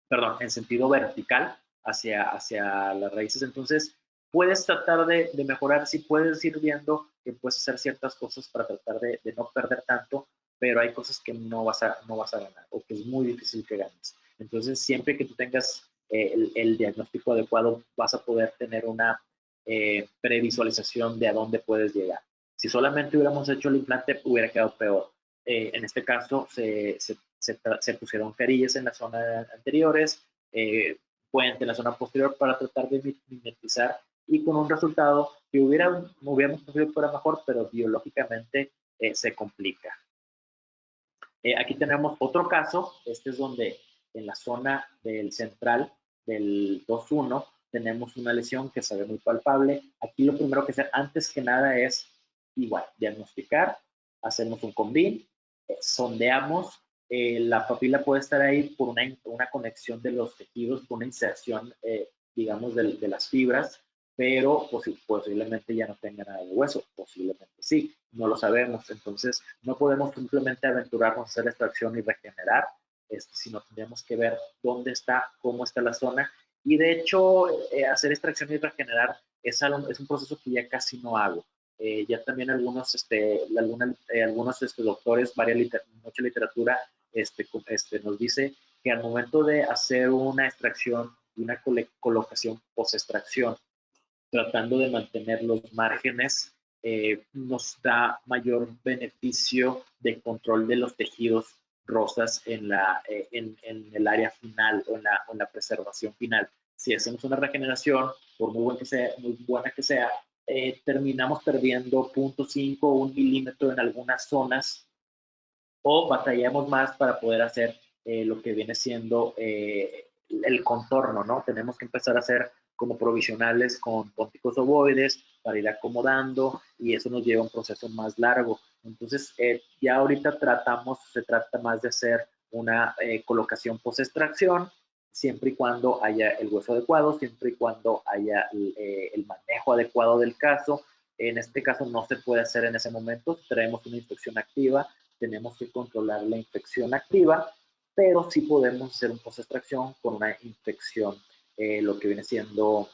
perdón, en sentido vertical hacia las raíces. Entonces, puedes tratar de mejorar, si puedes ir viendo que puedes hacer ciertas cosas para tratar de no perder tanto, pero hay cosas que no vas a ganar o que es muy difícil que ganes. Entonces, siempre que tú tengas el diagnóstico adecuado, vas a poder tener una previsualización de a dónde puedes llegar. Si solamente hubiéramos hecho el implante, hubiera quedado peor. En este caso, se pusieron carillas en la zona anteriores, puente en la zona posterior para tratar de mimetizar y con un resultado que hubiéramos conseguido fuera mejor, pero biológicamente se complica. Aquí tenemos otro caso. Este es donde en la zona del central del 2.1 tenemos una lesión que se ve muy palpable. Aquí lo primero que hacer antes que nada es igual diagnosticar, hacemos un combin, sondeamos. La papila puede estar ahí por una conexión de los tejidos, por una inserción, digamos, de las fibras, pero posiblemente ya no tenga nada de hueso, posiblemente sí, no lo sabemos. Entonces no podemos simplemente aventurarnos a hacer extracción y regenerar, sino tendríamos que ver dónde está, cómo está la zona. Y de hecho, hacer extracción y regenerar es un proceso que ya casi no hago. Ya también algunos doctores, mucha literatura nos dice que al momento de hacer una extracción y una colocación post-extracción, tratando de mantener los márgenes, nos da mayor beneficio de control de los tejidos rosas en el área final o en la preservación final. Si hacemos una regeneración, por muy buena que sea, terminamos perdiendo 0.5 o 1 milímetro en algunas zonas, o batallamos más para poder hacer lo que viene siendo el contorno, ¿no? Tenemos que empezar a hacer como provisionales con pónticos ovoides para ir acomodando, y eso nos lleva a un proceso más largo. Entonces, ya ahorita se trata más de hacer una colocación post-extracción, siempre y cuando haya el hueso adecuado, siempre y cuando haya el manejo adecuado del caso. En este caso no se puede hacer en ese momento, traemos una infección activa, tenemos que controlar la infección activa, pero sí podemos hacer un post-extracción con una infección, lo que viene siendo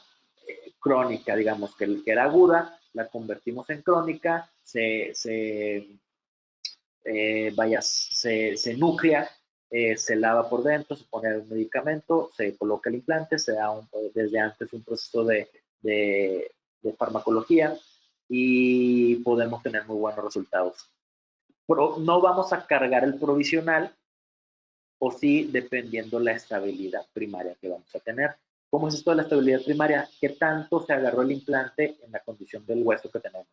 crónica, digamos, que era aguda, la convertimos en crónica, se nuclea, se lava por dentro, se pone un medicamento, se coloca el implante, se da desde antes un proceso de farmacología, y podemos tener muy buenos resultados. Pero no vamos a cargar el provisional, o sí, dependiendo la estabilidad primaria que vamos a tener. ¿Cómo es esto de la estabilidad primaria? ¿Qué tanto se agarró el implante en la condición del hueso que tenemos?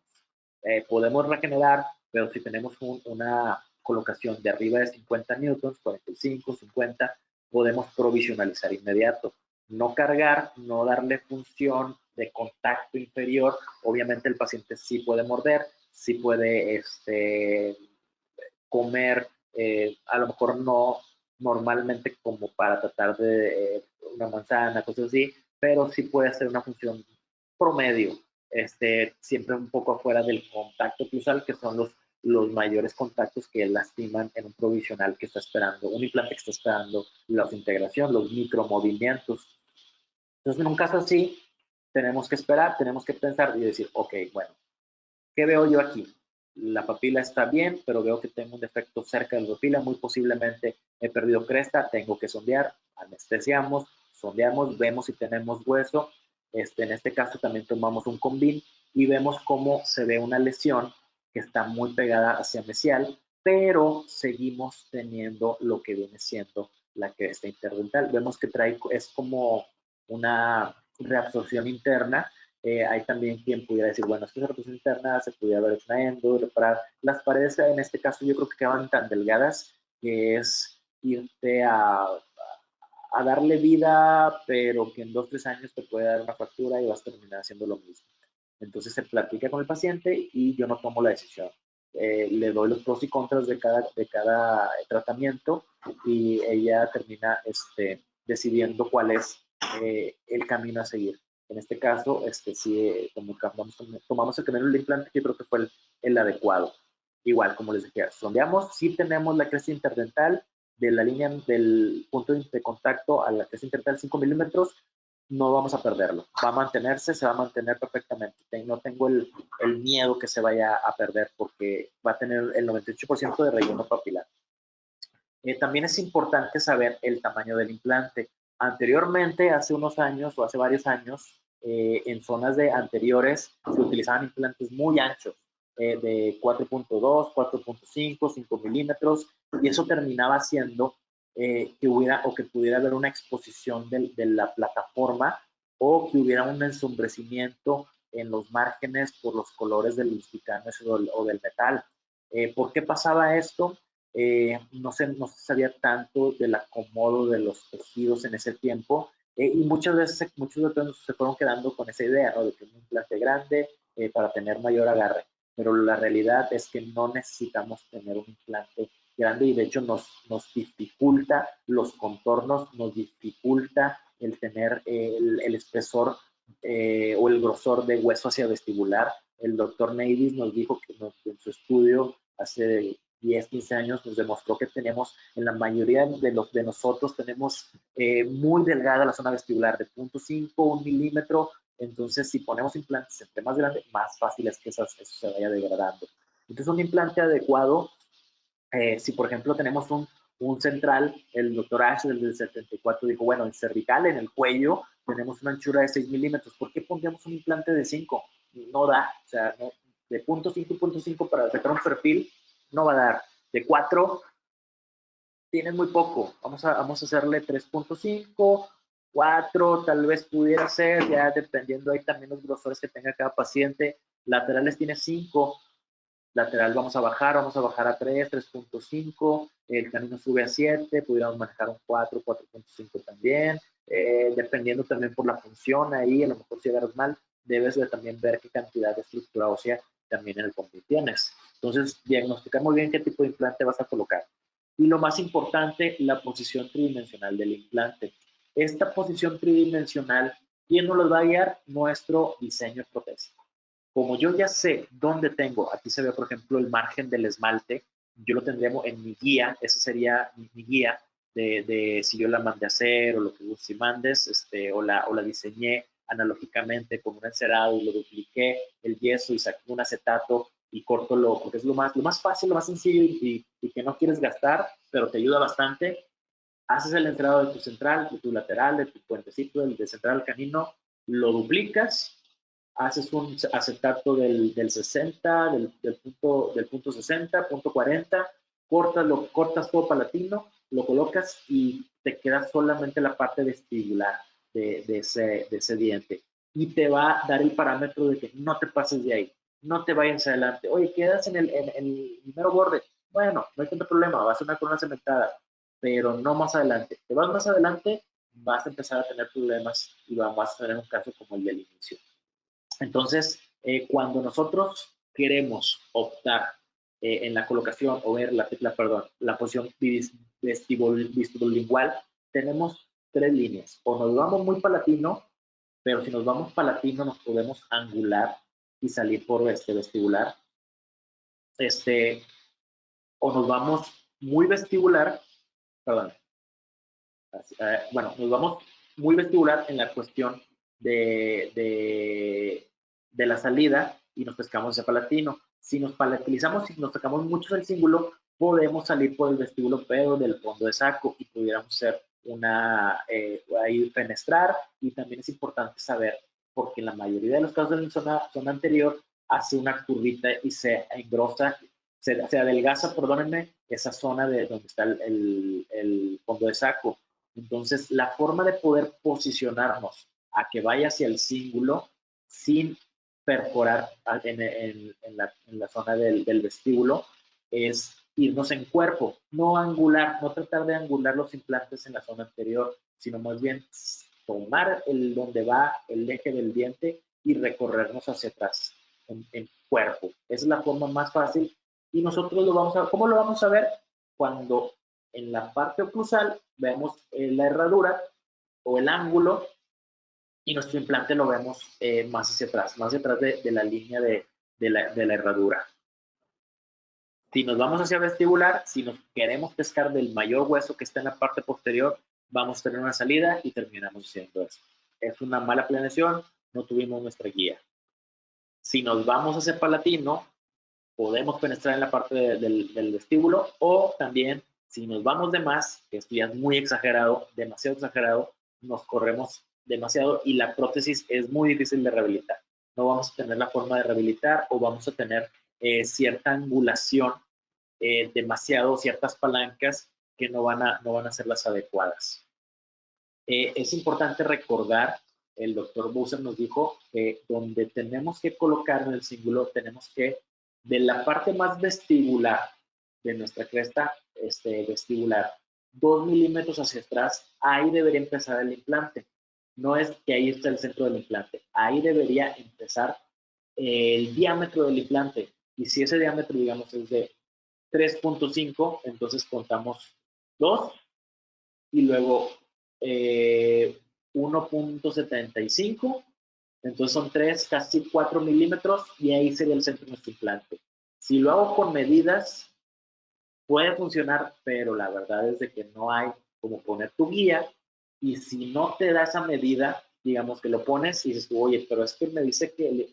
Podemos regenerar, pero si tenemos una colocación de arriba de 50 newtons, 45, 50, podemos provisionalizar inmediato. No cargar, no darle función de contacto inferior. Obviamente el paciente sí puede morder, sí puede comer, a lo mejor no normalmente como para tratar de una manzana, cosas así, pero sí puede hacer una función promedio, siempre un poco afuera del contacto cruzal, que son los mayores contactos que lastiman en un provisional que está esperando, un implante que está esperando la integración, los micromovimientos. Entonces, en un caso así, tenemos que esperar, tenemos que pensar y decir, ok, bueno, ¿qué veo yo aquí? La papila está bien, pero veo que tengo un defecto cerca de la papila, muy posiblemente he perdido cresta, tengo que sondear, anestesiamos, sondeamos, vemos si tenemos hueso. En este caso también tomamos un combin y vemos cómo se ve una lesión que está muy pegada hacia mesial, pero seguimos teniendo lo que viene siendo la cresta interdental. Vemos que es como una reabsorción interna. Hay también quien pudiera decir, bueno, esta reabsorción interna se pudiera haber hecho una endo, reparar. Las paredes en este caso yo creo que quedan tan delgadas que es irte a darle vida, pero que en 2-3 años te puede dar una fractura y vas a terminar haciendo lo mismo. Entonces se platica con el paciente y yo no tomo la decisión. Le doy los pros y contras de cada tratamiento, y ella termina decidiendo cuál es el camino a seguir. En este caso, sí, tomamos el camino del implante, que yo creo que fue el adecuado. Igual, como les dije, sondeamos, sí tenemos la cresta interdental de la línea del punto de contacto a la cresta interdental 5 milímetros, no vamos a perderlo. Va a mantenerse, se va a mantener perfectamente. No tengo el miedo que se vaya a perder, porque va a tener el 98% de relleno papilar. También es importante saber el tamaño del implante. Anteriormente, hace unos años o hace varios años, en zonas anteriores se utilizaban implantes muy anchos, de 4.2, 4.5, 5 milímetros, y eso terminaba haciendo que pudiera haber una exposición de la plataforma, o que hubiera un ensombrecimiento en los márgenes por los colores del lubricante o del metal. ¿Por qué pasaba esto? no se sabía tanto del acomodo de los tejidos en ese tiempo, y muchas veces muchos doctores se fueron quedando con esa idea, ¿no? De que un implante grande para tener mayor agarre, pero la realidad es que no necesitamos tener un implante grande, y de hecho nos dificulta los contornos, nos dificulta el tener el espesor o el grosor de hueso hacia vestibular. El doctor Navis nos dijo que en su estudio hace 10, 15 años nos demostró que tenemos, en la mayoría de nosotros, tenemos muy delgada la zona vestibular, de 0.5, 1 milímetro. Entonces, si ponemos implantes entre más grandes, más fácil es que eso se vaya degradando. Entonces, un implante adecuado, si por ejemplo tenemos un central, el doctor Ash del 74 dijo, bueno, en cervical, en el cuello, tenemos una anchura de 6 milímetros. ¿Por qué pondríamos un implante de 5? No da, o sea, no, de 0.5 para sacar un perfil, no va a dar. De 4, tienes muy poco. Vamos a hacerle 3.5, 4, tal vez pudiera ser, ya dependiendo ahí también los grosores que tenga cada paciente. Laterales tiene 5, lateral vamos a bajar a 3, 3.5, el canino sube a 7, pudiéramos manejar un 4, 4.5 también, dependiendo también por la función ahí, a lo mejor si agarras mal, debes de también ver qué cantidad de estructura ósea también en el combi tienes. Entonces, diagnosticar muy bien qué tipo de implante vas a colocar. Y lo más importante, la posición tridimensional del implante. Esta posición tridimensional, ¿quién nos lo va a guiar? Nuestro diseño protésico. Como yo ya sé dónde tengo, aquí se ve por ejemplo el margen del esmalte, yo lo tendríamos en mi guía, ese sería mi guía de si yo la mandé a hacer o lo que si mandes, o la diseñé analógicamente con un encerado y lo dupliqué el yeso y saqué un acetato y corto porque es lo más fácil, lo más sencillo y que no quieres gastar, pero te ayuda bastante. Haces el encerado de tu central, de tu lateral, de tu puentecito, del de central canino, lo duplicas, haces un acetato del 60, del punto 60, punto 40, cortas todo palatino, lo colocas y te queda solamente la parte vestibular de ese diente. Y te va a dar el parámetro de que no te pases de ahí, no te vayas adelante. Oye, quedas en el primero borde. Bueno, no hay tanto problema, va a ser una corona cementada, pero no más adelante. Te vas más adelante, vas a empezar a tener problemas y vas a tener un caso como el del inicio. Entonces, cuando nosotros queremos optar en la colocación o ver la posición vestibulingual, tenemos 3 líneas. O nos vamos muy palatino, pero si nos vamos palatino nos podemos angular y salir por vestibular. O nos vamos muy vestibular, perdón, nos vamos muy vestibular en la cuestión de la salida y nos pescamos hacia palatino. Si nos palatilizamos, si nos sacamos mucho del cíngulo, podemos salir por el vestíbulo, pero del fondo de saco y pudiéramos ser ahí fenestrar. Y también es importante saber, porque en la mayoría de los casos en zona anterior hace una curvita y se engrosa, se adelgaza, perdónenme, esa zona de donde está el fondo de saco. Entonces, la forma de poder posicionarnos a que vaya hacia el cíngulo sin perforar en la zona del vestíbulo es irnos en cuerpo, no angular, no tratar de angular los implantes en la zona anterior, sino más bien tomar donde va el eje del diente y recorrernos hacia atrás en cuerpo. Esa es la forma más fácil y nosotros lo vamos a ver. ¿Cómo lo vamos a ver? Cuando en la parte oclusal vemos la herradura o el ángulo y nuestro implante lo vemos más hacia atrás de la línea de la herradura. Si nos vamos hacia vestibular, si nos queremos pescar del mayor hueso que está en la parte posterior, vamos a tener una salida y terminamos haciendo eso. Es una mala planeación, no tuvimos nuestra guía. Si nos vamos hacia palatino, podemos penetrar en la parte del vestíbulo, o también si nos vamos de más, que esto ya es muy exagerado, demasiado exagerado, nos corremos demasiado y la prótesis es muy difícil de rehabilitar. No vamos a tener la forma de rehabilitar o vamos a tener cierta angulación, ciertas palancas que no van a ser las adecuadas. Es importante recordar, el doctor Buser nos dijo que donde tenemos que colocar en el cíngulo, tenemos que, de la parte más vestibular de nuestra cresta vestibular, 2 milímetros hacia atrás, ahí debería empezar el implante. No es que ahí está el centro del implante, ahí debería empezar el diámetro del implante. Y si ese diámetro, digamos, es de 3.5, entonces contamos 2 y luego 1.75, entonces son 3, casi 4 milímetros y ahí sería el centro de nuestro implante. Si lo hago con medidas, puede funcionar, pero la verdad es de que no hay como poner tu guía y si no te da esa medida, digamos que lo pones y dices, oye, pero es que me dice que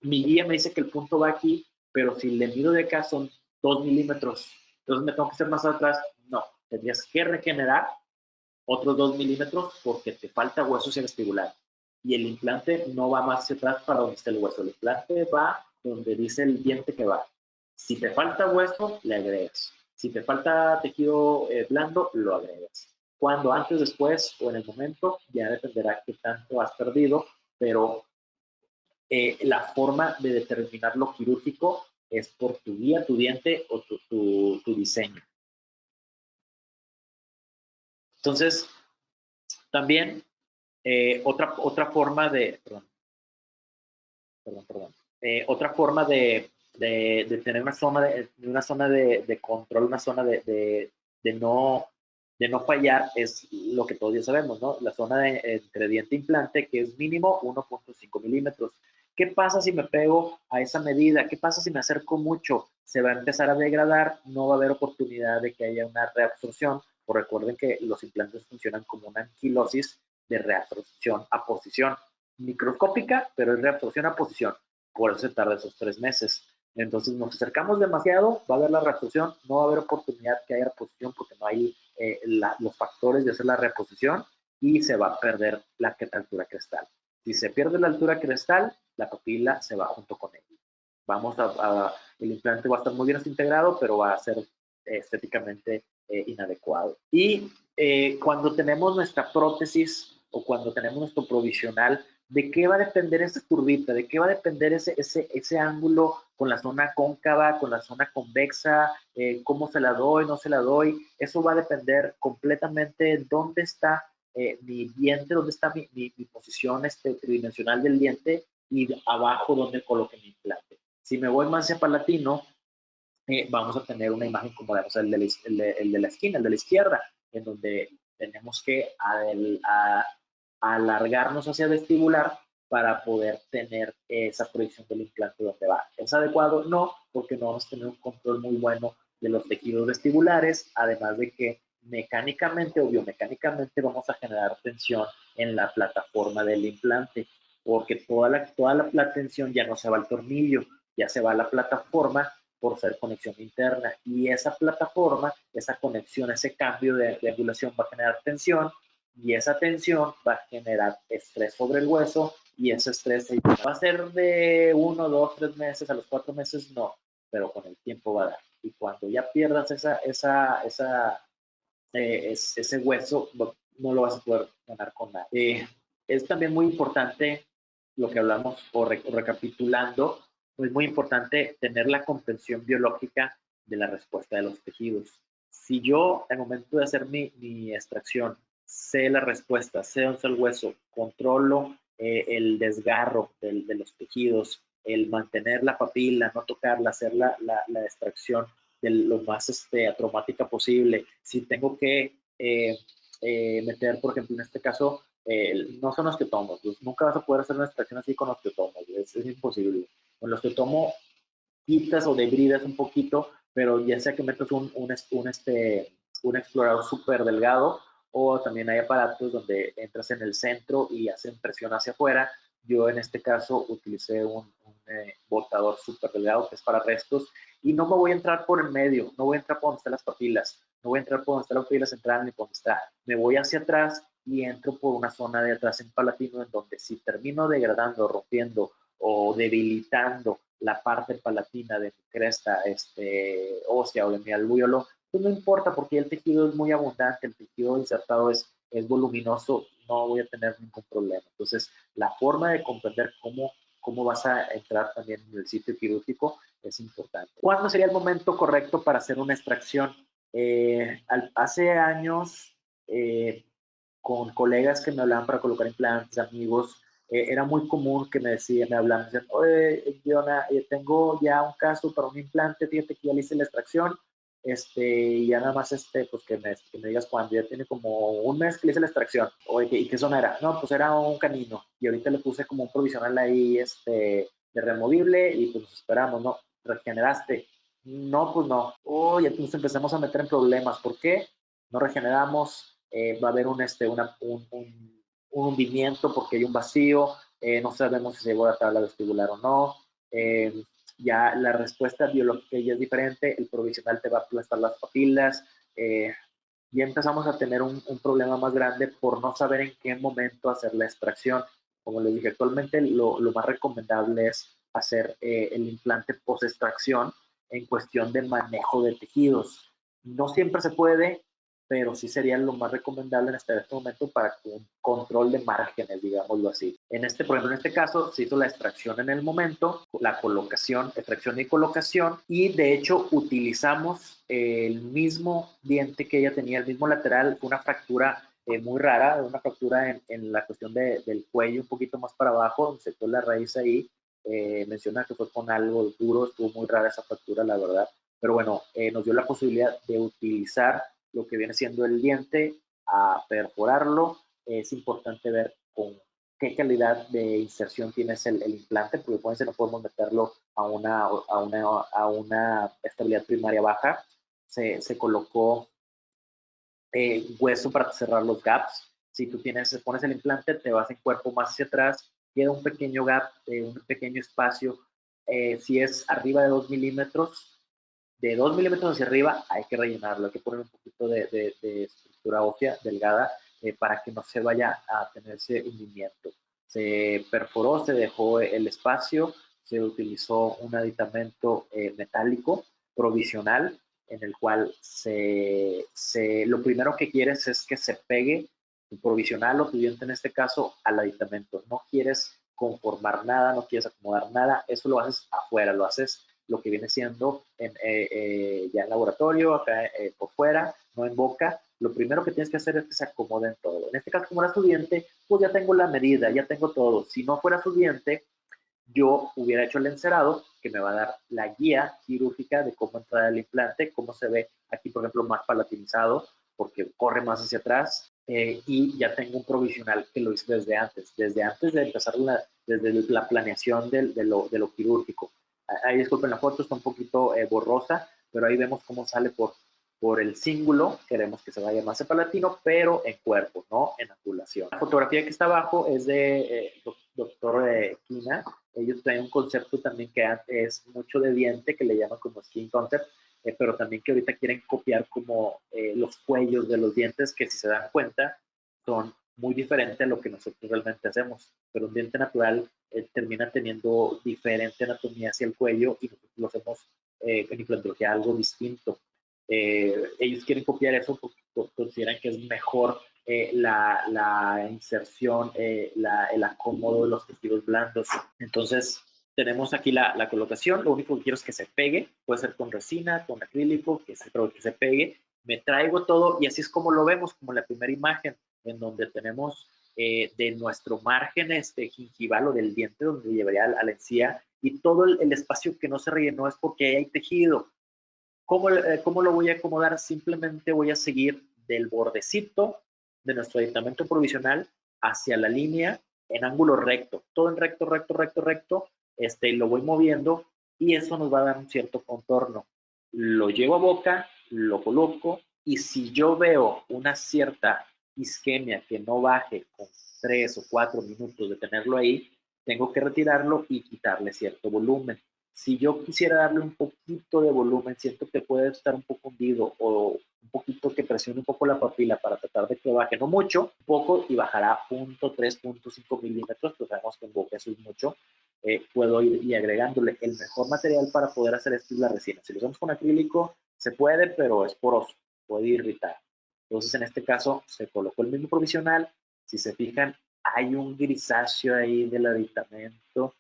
mi guía me dice que el punto va aquí, pero si le mido de acá son 2 milímetros, entonces me tengo que hacer más atrás. No, tendrías que regenerar otros 2 milímetros porque te falta hueso vestibular. Y el implante no va más hacia atrás para donde está el hueso. El implante va donde dice el diente que va. Si te falta hueso, le agregas. Si te falta tejido blando, lo agregas. Cuando, antes, después o en el momento, ya dependerá qué tanto has perdido, pero la forma de determinar lo quirúrgico es por tu guía, tu diente o tu diseño. Entonces, también otra forma de, otra forma de tener una zona de control, una zona de no fallar es lo que todos ya sabemos, ¿no? La zona entre diente e implante, que es mínimo 1.5 milímetros. ¿Qué pasa si me pego a esa medida? ¿Qué pasa si me acerco mucho? Se va a empezar a degradar, no va a haber oportunidad de que haya una reabsorción. Pues recuerden que los implantes funcionan como una anquilosis de reabsorción a posición microscópica, pero es reabsorción a posición. Por eso se tarda esos 3 meses. Entonces nos acercamos demasiado, va a haber la reabsorción, no va a haber oportunidad que haya reposición porque no hay los factores de hacer la reposición y se va a perder la altura crestal. Si se pierde la altura crestal, la papila se va junto con ella. El implante va a estar muy bien integrado, pero va a ser estéticamente inadecuado. Y cuando tenemos nuestra prótesis o cuando tenemos nuestro provisional, ¿de qué va a depender esa curvita? ¿De qué va a depender ese ángulo con la zona cóncava, con la zona convexa? ¿Cómo se la doy, no se la doy? Eso va a depender completamente de dónde está mi diente, dónde está mi posición tridimensional del diente y abajo dónde coloque mi implante. Si me voy más hacia palatino, vamos a tener una imagen como el de la esquina, el de la izquierda, en donde tenemos que alargarnos hacia vestibular para poder tener esa proyección del implante donde va. ¿Es adecuado? No, porque no vamos a tener un control muy bueno de los tejidos vestibulares, además de que mecánicamente o biomecánicamente vamos a generar tensión en la plataforma del implante, porque toda la tensión ya no se va al tornillo, ya se va a la plataforma por ser conexión interna. Y esa plataforma, esa conexión, ese cambio de angulación va a generar tensión y esa tensión va a generar estrés sobre el hueso y ese estrés va a ser de 1, 2, 3 meses, a los 4 meses no, pero con el tiempo va a dar. Y cuando ya pierdas ese hueso, no lo vas a poder ganar con nada. Es también muy importante lo que hablamos o recapitulando, es muy importante tener la comprensión biológica de la respuesta de los tejidos. Si yo, al momento de hacer mi extracción, sé la respuesta, sé dónde está el hueso, controlo el desgarro de los tejidos, el mantener la papila, no tocarla, hacer la extracción de lo más atraumática posible. Si tengo que meter, por ejemplo, en este caso, no son osteotomos, pues nunca vas a poder hacer una extracción así con osteotomos, es imposible. Con los osteotomos quitas o debridas un poquito, pero ya sea que metas un explorador súper delgado o también hay aparatos donde entras en el centro y hacen presión hacia afuera. Yo en este caso utilicé un botador súper delgado que es para restos y no me voy a entrar por el medio, no voy a entrar por donde están las papilas, no voy a entrar por donde está la papila central ni por donde está. Me voy hacia atrás y entro por una zona de atrás en palatino en donde si termino degradando, rompiendo o debilitando la parte palatina de mi cresta ósea o de mi alvéolo, pues no importa porque el tejido es muy abundante, el tejido insertado es voluminoso, no voy a tener ningún problema. Entonces, la forma de comprender cómo vas a entrar también en el sitio quirúrgico es importante. ¿Cuándo sería el momento correcto para hacer una extracción? Hace años, con colegas que me hablaban para colocar implantes, amigos, era muy común que me hablaban, decían, oye, Diona, tengo ya un caso para un implante, fíjate que ya le hice la extracción, y ya nada más, pues que me digas cuándo, ya tiene como un mes que le hice la extracción. Oye, ¿y qué zona era? No, pues era un canino, y ahorita le puse como un provisional ahí, de removible, y pues nos esperamos, ¿no? ¿Regeneraste? No, pues no. Oye, entonces empezamos a meter en problemas. ¿Por qué? No regeneramos, va a haber un hundimiento porque hay un vacío, no sabemos si se llegó a la tabla vestibular o no, ya la respuesta biológica ya es diferente, el provisional te va a aplastar las papilas, ya empezamos a tener un problema más grande por no saber en qué momento hacer la extracción. Como les dije, actualmente lo más recomendable es hacer el implante post-extracción en cuestión de manejo de tejidos. No siempre se puede, pero sí sería lo más recomendable en este momento para un control de márgenes, digámoslo así. Por ejemplo, en este caso se hizo la extracción en el momento, la colocación, extracción y colocación, y de hecho utilizamos el mismo diente que ella tenía, el mismo lateral, una fractura muy rara, una fractura en la cuestión del cuello, un poquito más para abajo, donde se quedó la raíz ahí. Menciona que fue con algo duro, estuvo muy rara esa fractura, la verdad. Pero bueno, nos dio la posibilidad de utilizar lo que viene siendo el diente, a perforarlo. Es importante ver con qué calidad de inserción tienes el implante, porque puede ser no podemos meterlo a una estabilidad primaria baja. Se colocó hueso para cerrar los gaps. Si tú pones el implante, te vas en cuerpo más hacia atrás, queda un pequeño gap, un pequeño espacio. Si es arriba de 2 milímetros, de 2 milímetros hacia arriba hay que rellenarlo, hay que poner un poquito de estructura ósea delgada para que no se vaya a tener ese hundimiento. Se perforó, se dejó el espacio, se utilizó un aditamento metálico provisional en el cual lo primero que quieres es que se pegue tu provisional o tu diente en este caso al aditamento. No quieres conformar nada, no quieres acomodar nada, eso lo haces afuera, lo haces lo que viene siendo ya en laboratorio, acá por fuera, no en boca. Lo primero que tienes que hacer es que se acomoden todo. En este caso, como era su diente, pues ya tengo la medida, ya tengo todo. Si no fuera su diente, yo hubiera hecho el encerado, que me va a dar la guía quirúrgica de cómo entrar el implante, cómo se ve aquí, por ejemplo, más palatinizado, porque corre más hacia atrás, y ya tengo un provisional que lo hice desde antes de empezar desde la planeación de lo quirúrgico. Ahí disculpen, la foto está un poquito borrosa, pero ahí vemos cómo sale por el cíngulo. Queremos que se vaya más a palatino, pero en cuerpo, no en angulación. La fotografía que está abajo es de doctor Quina. Ellos traen un concepto también que es mucho de diente, que le llaman como skin concept, pero también que ahorita quieren copiar como los cuellos de los dientes, que si se dan cuenta son muy diferentes a lo que nosotros realmente hacemos. Pero un diente natural termina teniendo diferente anatomía hacia el cuello y nosotros lo hacemos en implantología algo distinto. Ellos quieren copiar eso porque consideran que es mejor la inserción, el acomodo de los tejidos blandos. Entonces, tenemos aquí la colocación. Lo único que quiero es que se pegue. Puede ser con resina, con acrílico, pero que se pegue. Me traigo todo y así es como lo vemos, como la primera imagen, en donde tenemos de nuestro margen gingival o del diente donde llevaría a la encía, y todo el espacio que no se rellenó es porque hay tejido. ¿Cómo lo voy a acomodar? Simplemente voy a seguir del bordecito de nuestro aditamento provisional hacia la línea en ángulo recto, todo en recto, recto, recto, recto, lo voy moviendo y eso nos va a dar un cierto contorno. Lo llevo a boca, lo coloco, y si yo veo una cierta isquemia que no baje con 3 o 4 minutos de tenerlo ahí, tengo que retirarlo y quitarle cierto volumen. Si yo quisiera darle un poquito de volumen, siento que puede estar un poco hundido, o un poquito que presione un poco la papila para tratar de que baje, no mucho, un poco, y bajará 0.3, 0.5 milímetros, pues sabemos que en boca eso es mucho. Puedo ir y agregándole. El mejor material para poder hacer esto es la resina. Si lo hacemos con acrílico, se puede, pero es poroso, puede irritar. Entonces, en este caso, se colocó el mismo provisional. Si se fijan, hay un grisáceo ahí del aditamento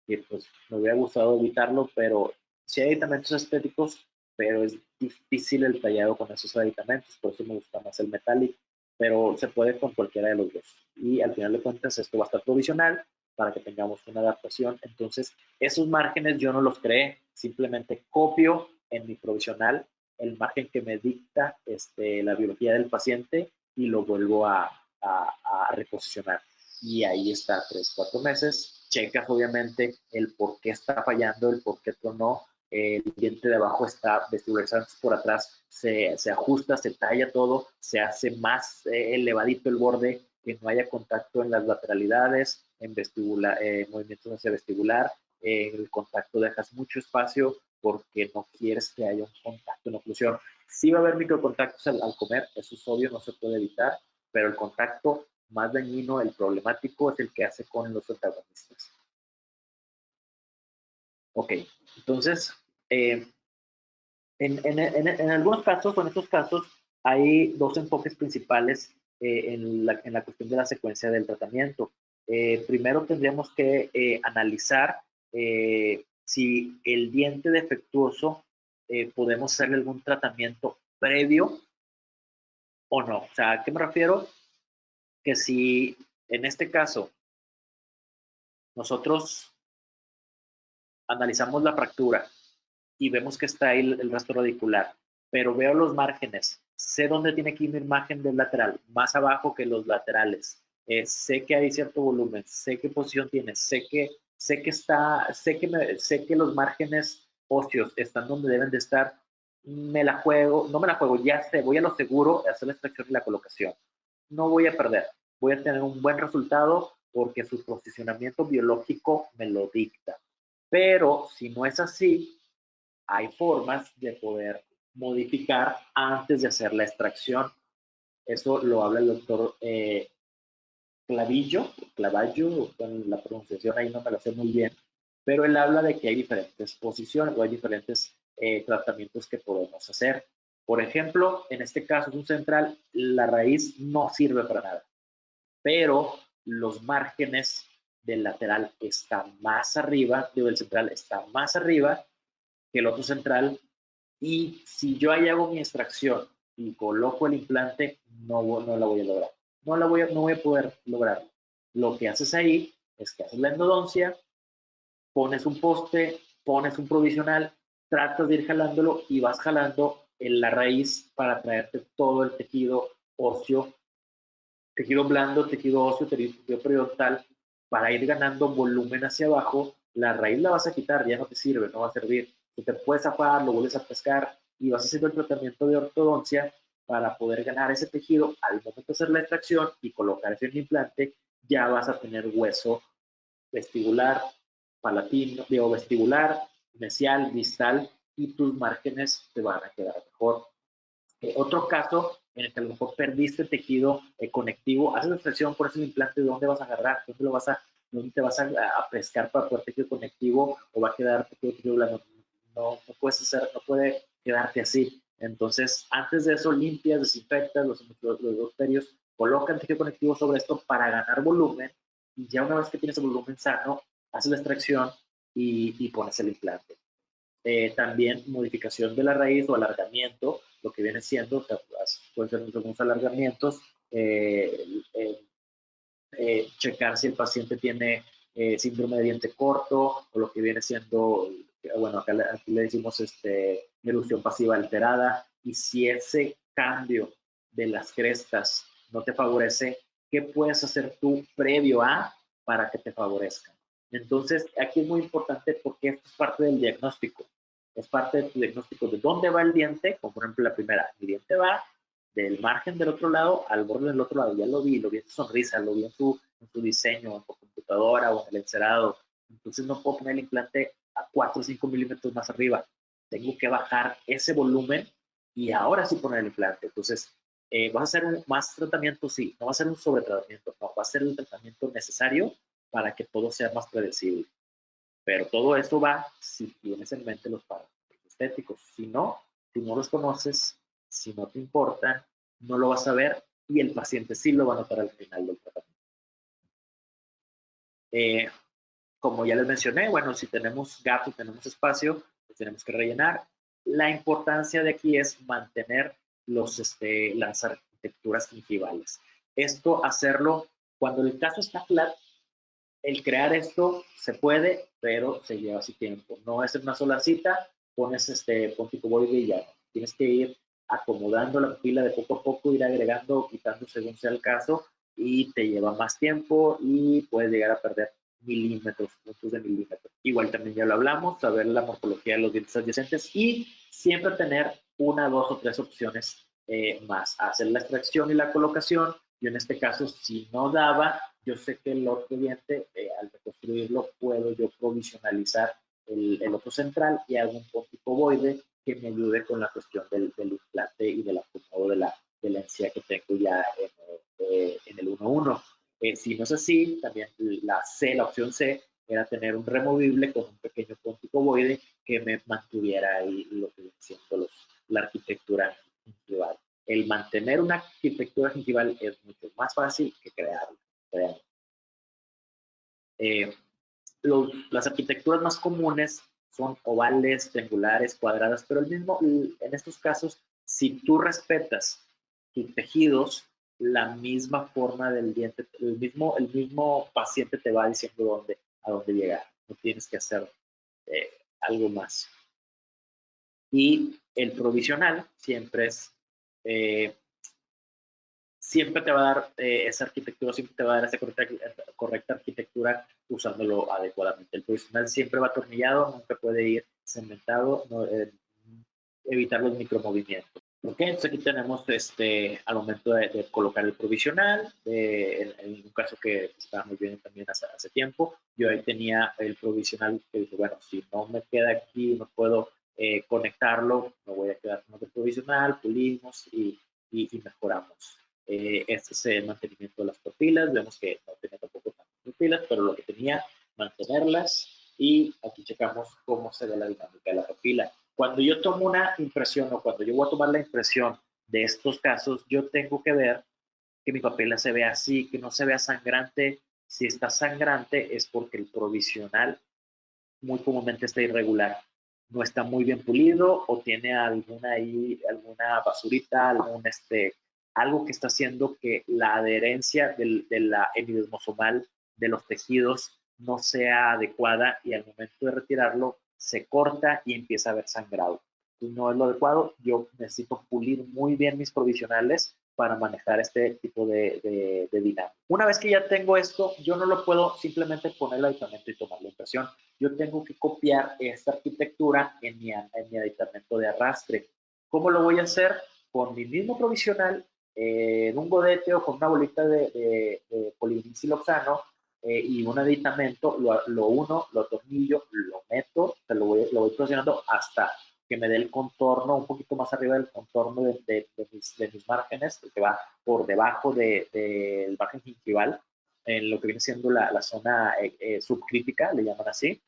que pues me hubiera gustado evitarlo, pero Sí hay aditamentos estéticos, pero es difícil el tallado con esos aditamentos, por eso me gusta más el metálico, pero se puede con cualquiera de los dos. Y al final de cuentas esto va a estar provisional para que tengamos una adaptación. Entonces, esos márgenes yo no los creé, simplemente copio en mi provisional el margen que me dicta la biología del paciente y lo vuelvo a reposicionar. Y ahí está 3, 4 meses. Checas obviamente el por qué está fallando, el por qué no. El diente de abajo está vestibularizado por atrás, se ajusta, se talla todo, se hace más elevadito el borde, que no haya contacto en las lateralidades, en movimientos hacia vestibular, el contacto dejas mucho espacio porque no quieres que haya un contacto en oclusión. Sí va a haber microcontactos al comer, eso es obvio, no se puede evitar, pero el contacto más dañino, el problemático, es el que hace con los antagonistas. Ok, entonces, en algunos casos, o en estos casos, hay dos enfoques principales en la cuestión de la secuencia del tratamiento. Primero tendríamos que analizar si el diente defectuoso podemos hacerle algún tratamiento previo o no. O sea, ¿a qué me refiero? Que si en este caso nosotros analizamos la fractura y vemos que está ahí el rastro radicular, pero veo los márgenes, sé dónde tiene que ir mi margen del lateral, más abajo que los laterales, sé que hay cierto volumen, sé qué posición tiene, sé que los márgenes óseos están donde deben de estar, me la juego, no me la juego, ya sé, voy a lo seguro, hacer la extracción y la colocación. No voy a perder, voy a tener un buen resultado porque su posicionamiento biológico me lo dicta. Pero si no es así, hay formas de poder modificar antes de hacer la extracción. Eso lo habla el doctor Clavallo, con la pronunciación ahí no me la sé muy bien, pero él habla de que hay diferentes posiciones o hay diferentes tratamientos que podemos hacer. Por ejemplo, en este caso es un central, la raíz no sirve para nada, pero los márgenes del lateral están más arriba, del central está más arriba que el otro central, y si yo ahí hago mi extracción y coloco el implante, no la voy a lograr. No voy a poder lograr. Lo que haces ahí es que haces la endodoncia, pones un poste, pones un provisional, tratas de ir jalándolo y vas jalando en la raíz para traerte todo el tejido óseo, tejido blando, tejido óseo, tejido periodontal, para ir ganando volumen hacia abajo. La raíz la vas a quitar, ya no te sirve, no va a servir. Si te puedes zafar, lo vuelves a pescar y vas haciendo el tratamiento de ortodoncia para poder ganar ese tejido. Al momento de hacer la extracción y colocar ese implante, ya vas a tener hueso vestibular, palatino, digo, vestibular, mesial, distal, y tus márgenes te van a quedar mejor. Otro caso en el que a lo mejor perdiste tejido conectivo, haces la extracción por ese implante, ¿dónde vas a agarrar? ¿Dónde te vas a pescar para poder tejido conectivo o va a quedar tejido blando? No puedes hacer, no puede quedarte así. Entonces, antes de eso, limpias, desinfectas los perios, colocan tejido conectivo sobre esto para ganar volumen, y ya una vez que tienes el volumen sano, haces la extracción y pones el implante. También modificación de la raíz o alargamiento, lo que viene siendo, o sea, pueden ser algunos alargamientos, checar si el paciente tiene síndrome de diente corto o lo que viene siendo, bueno, aquí le decimos erupción pasiva alterada, y si ese cambio de las crestas no te favorece, ¿qué puedes hacer tú previo a para que te favorezcan? Entonces, aquí es muy importante porque esto es parte del diagnóstico. Es parte de tu diagnóstico de dónde va el diente, como por ejemplo la primera, mi diente va del margen del otro lado al borde del otro lado. Ya lo vi en su sonrisa, lo vi en su diseño, en tu computadora o en el encerado. Entonces no puedo poner el implante a 4 o 5 milímetros más arriba. Tengo que bajar ese volumen y ahora sí poner el implante. Entonces, ¿vas a hacer más tratamiento? Sí. No va a ser un sobretratamiento, no, va a ser el tratamiento necesario para que todo sea más predecible. Pero todo esto va si tienes en mente los parámetros estéticos. Si no los conoces, si no te importan, no lo vas a ver y el paciente sí lo va a notar al final del tratamiento. Como ya les mencioné, bueno, si tenemos gap y tenemos espacio, tenemos que rellenar. La importancia de aquí es mantener las arquitecturas gingivales. Esto hacerlo cuando el caso está flat. El crear esto se puede, pero se lleva su tiempo. No es en una sola cita, pones ponte cuboide y ya. Tienes que ir acomodando la pila de poco a poco, ir agregando, quitando según sea el caso, y te lleva más tiempo y puedes llegar a perder milímetros, puntos de milímetros. Igual también ya lo hablamos, saber la morfología de los dientes adyacentes y siempre tener una, dos o tres opciones más. Hacer la extracción y la colocación. Yo en este caso, si no daba, yo sé que el otro diente, al reconstruirlo, puedo yo provisionalizar el otro central y hago un ponticovoide que me ayude con la cuestión del implante y del acomodo de la encía que tengo ya en el 1-1. Si no es así, también la opción C, era tener un removible con un pequeño ponticovoide que me mantuviera ahí lo que viene siendo la arquitectura gingival. El mantener una arquitectura gingival es mucho más fácil que crearla. Las arquitecturas más comunes son ovales, triangulares, cuadradas, pero en estos casos, si tú respetas tus tejidos, la misma forma del diente, el mismo paciente te va diciendo a dónde llegar. No tienes que hacer algo más. Y el provisional siempre siempre te va a dar esa arquitectura, siempre te va a dar esa correcta arquitectura usándolo adecuadamente. El provisional siempre va atornillado, nunca puede ir cementado, evitar los micromovimientos. Ok, entonces aquí tenemos al momento de colocar el provisional, en un caso que estábamos viendo también hace tiempo, yo ahí tenía el provisional que dije, bueno, si no me queda aquí, no puedo conectarlo, me voy a quedar con otro provisional, pulimos y mejoramos. Este es el mantenimiento de las papilas, vemos que no tenía tampoco tantas papilas, pero lo que tenía, mantenerlas, y aquí checamos cómo se ve la dinámica de la papila. Cuando yo tomo una impresión o cuando yo voy a tomar la impresión de estos casos, yo tengo que ver que mi papila se vea así, que no se vea sangrante. Si está sangrante es porque el provisional muy comúnmente está irregular, no está muy bien pulido o tiene alguna basurita, algo que está haciendo que la adherencia de la endodesmosomal de los tejidos no sea adecuada y al momento de retirarlo se corta y empieza a haber sangrado. Entonces no es lo adecuado, yo necesito pulir muy bien mis provisionales para manejar este tipo de dinámica. Una vez que ya tengo esto, yo no lo puedo simplemente poner el aditamento y tomar la impresión. Yo tengo que copiar esta arquitectura en mi aditamento de arrastre. ¿Cómo lo voy a hacer? Con mi mismo provisional, en un godete o con una bolita de polivinilsiloxano y un aditamento, lo uno, lo atornillo, lo meto, lo voy presionando hasta que me dé el contorno, un poquito más arriba del contorno de mis márgenes, que va por debajo del margen gingival, en lo que viene siendo la zona subcrítica, le llaman así.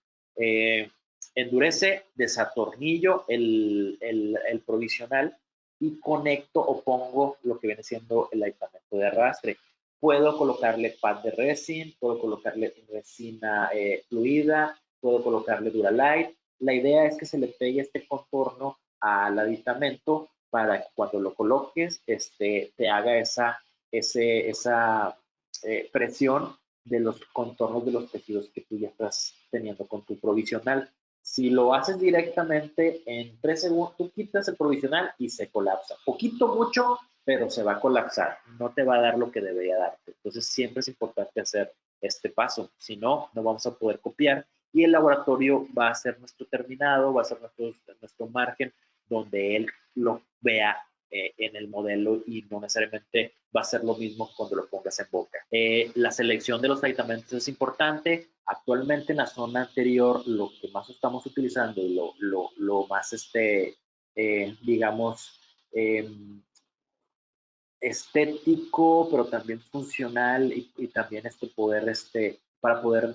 Endurece, desatornillo el provisional y conecto o pongo lo que viene siendo el aditamento de arrastre. Puedo colocarle pad de resin, puedo colocarle resina fluida, puedo colocarle Duralite. La idea es que se le pegue este contorno al aditamento para que cuando lo coloques te haga esa presión de los contornos de los tejidos que tú ya estás teniendo con tu provisional. Si lo haces directamente en 3 segundos, tú quitas el provisional y se colapsa. Poquito, mucho, pero se va a colapsar. No te va a dar lo que debería darte. Entonces siempre es importante hacer este paso. Si no, no vamos a poder copiar y el laboratorio va a ser nuestro terminado, va a ser nuestro margen donde él lo vea en el modelo y no necesariamente va a ser lo mismo cuando lo pongas en boca. La selección de los aditamentos es importante. Actualmente en la zona anterior lo que más estamos utilizando y lo más, digamos, estético, pero también funcional y también para poder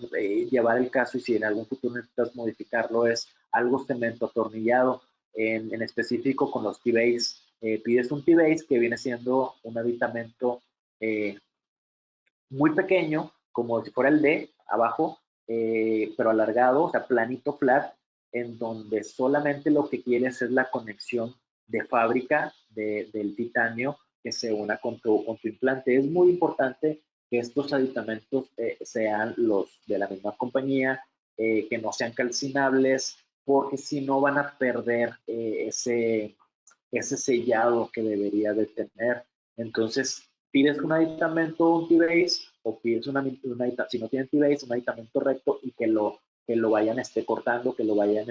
llevar el caso y si en algún futuro necesitas modificarlo es algo cemento atornillado, en específico con los T-Base. Pides un T-Base que viene siendo un aditamento muy pequeño, como si fuera el D abajo, pero alargado, o sea, planito, flat, en donde solamente lo que quieres es la conexión de fábrica del titanio que se una con tu implante. Es muy importante que estos aditamentos sean los de la misma compañía, que no sean calcinables, porque si no van a perder ese sellado que debería de tener. Entonces, pides un aditamento, un T-Base, o pides si no tienen T-Base, un aditamento recto y que lo vayan cortando, que lo vayan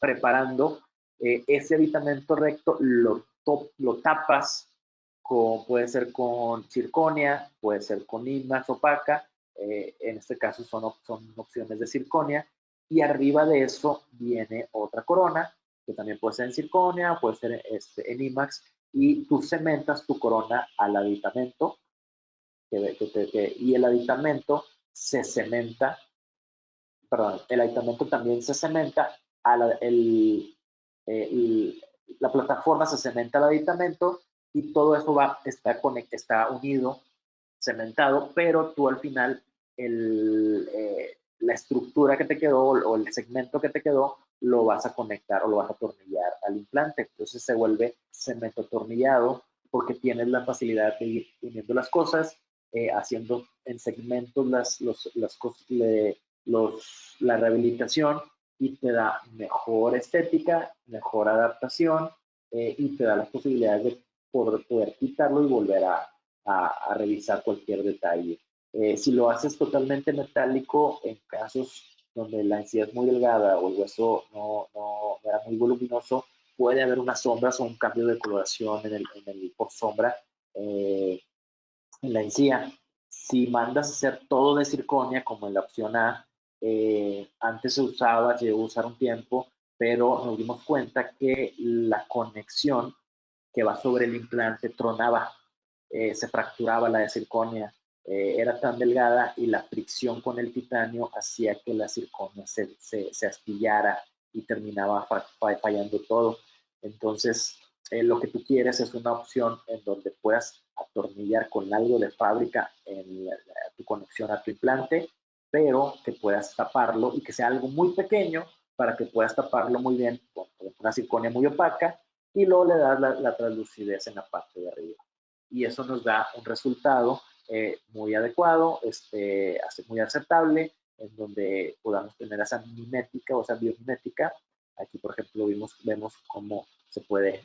preparando. Ese aditamento recto lo tapas, puede ser con circonia, puede ser con IMAX opaca, en este caso son opciones de circonia, y arriba de eso viene otra corona, que también puede ser en circonia, puede ser en IMAX, y tú cementas tu corona al aditamento, y el aditamento se cementa, perdón, el aditamento también se cementa, la plataforma se cementa al aditamento, y todo eso está unido, cementado, pero tú al final la estructura que te quedó o el segmento que te quedó lo vas a conectar o lo vas a atornillar al implante. Entonces se vuelve cemento atornillado porque tienes la facilidad de ir uniendo las cosas, haciendo en segmentos la rehabilitación, y te da mejor estética, mejor adaptación, y te da las posibilidades de poder quitarlo y volver a revisar cualquier detalle. Si lo haces totalmente metálico, en casos donde la encía es muy delgada o el hueso no era muy voluminoso, puede haber unas sombras o un cambio de coloración por sombra en la encía. Si mandas a hacer todo de circonia, como en la opción A, antes se usaba, llegó a usar un tiempo, pero nos dimos cuenta que la conexión que va sobre el implante tronaba, se fracturaba la de circonia, era tan delgada, y la fricción con el titanio hacía que la circonia se astillara y terminaba fallando todo. Entonces, lo que tú quieres es una opción en donde puedas atornillar con algo de fábrica tu conexión a tu implante, pero que puedas taparlo y que sea algo muy pequeño para que puedas taparlo muy bien con una circonia muy opaca, y luego le das la translucidez en la parte de arriba. Y eso nos da un resultado muy adecuado, muy aceptable, en donde podamos tener esa mimética o esa biomimética. Aquí, por ejemplo, vemos cómo se puede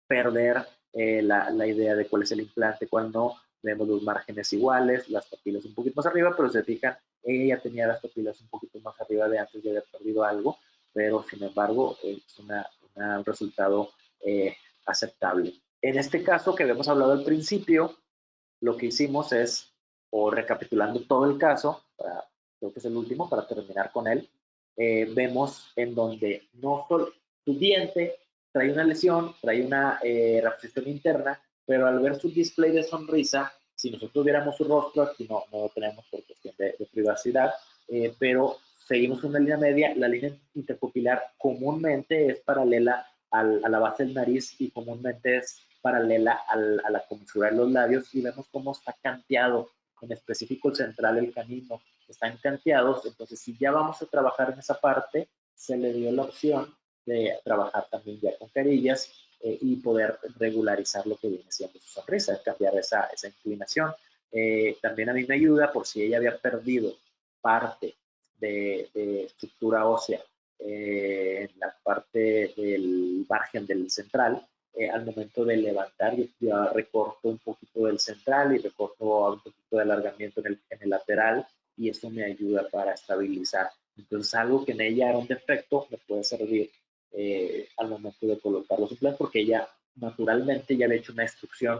perder la idea de cuál es el implante, cuál no. Vemos los márgenes iguales, las papilas un poquito más arriba, pero se fijan, ella tenía las papilas un poquito más arriba de antes de haber perdido algo, pero sin embargo es un resultado aceptable. En este caso que habíamos hablado al principio, lo que hicimos es, o recapitulando todo el caso, creo que es el último para terminar con él, vemos en donde no solo tu diente trae una lesión, trae una reposición interna, pero al ver su display de sonrisa, si nosotros viéramos su rostro, aquí no lo tenemos por cuestión de privacidad, pero seguimos una línea media. La línea interpupilar comúnmente es paralela a la base del nariz, y comúnmente es paralela a la comisura de los labios, y vemos cómo está canteado, en específico el central, el canino, están canteados. Entonces, si ya vamos a trabajar en esa parte, se le dio la opción de trabajar también ya con carillas, y poder regularizar lo que viene siendo su sonrisa, cambiar esa inclinación. También a mí me ayuda por si ella había perdido parte de estructura ósea en la parte del margen del central. Al momento de levantar, yo recorto un poquito del central y recorto un poquito de alargamiento en el lateral, y eso me ayuda para estabilizar. Entonces, algo que en ella era un defecto me puede servir al momento de colocar los implantes, porque ella naturalmente ya había hecho una instrucción,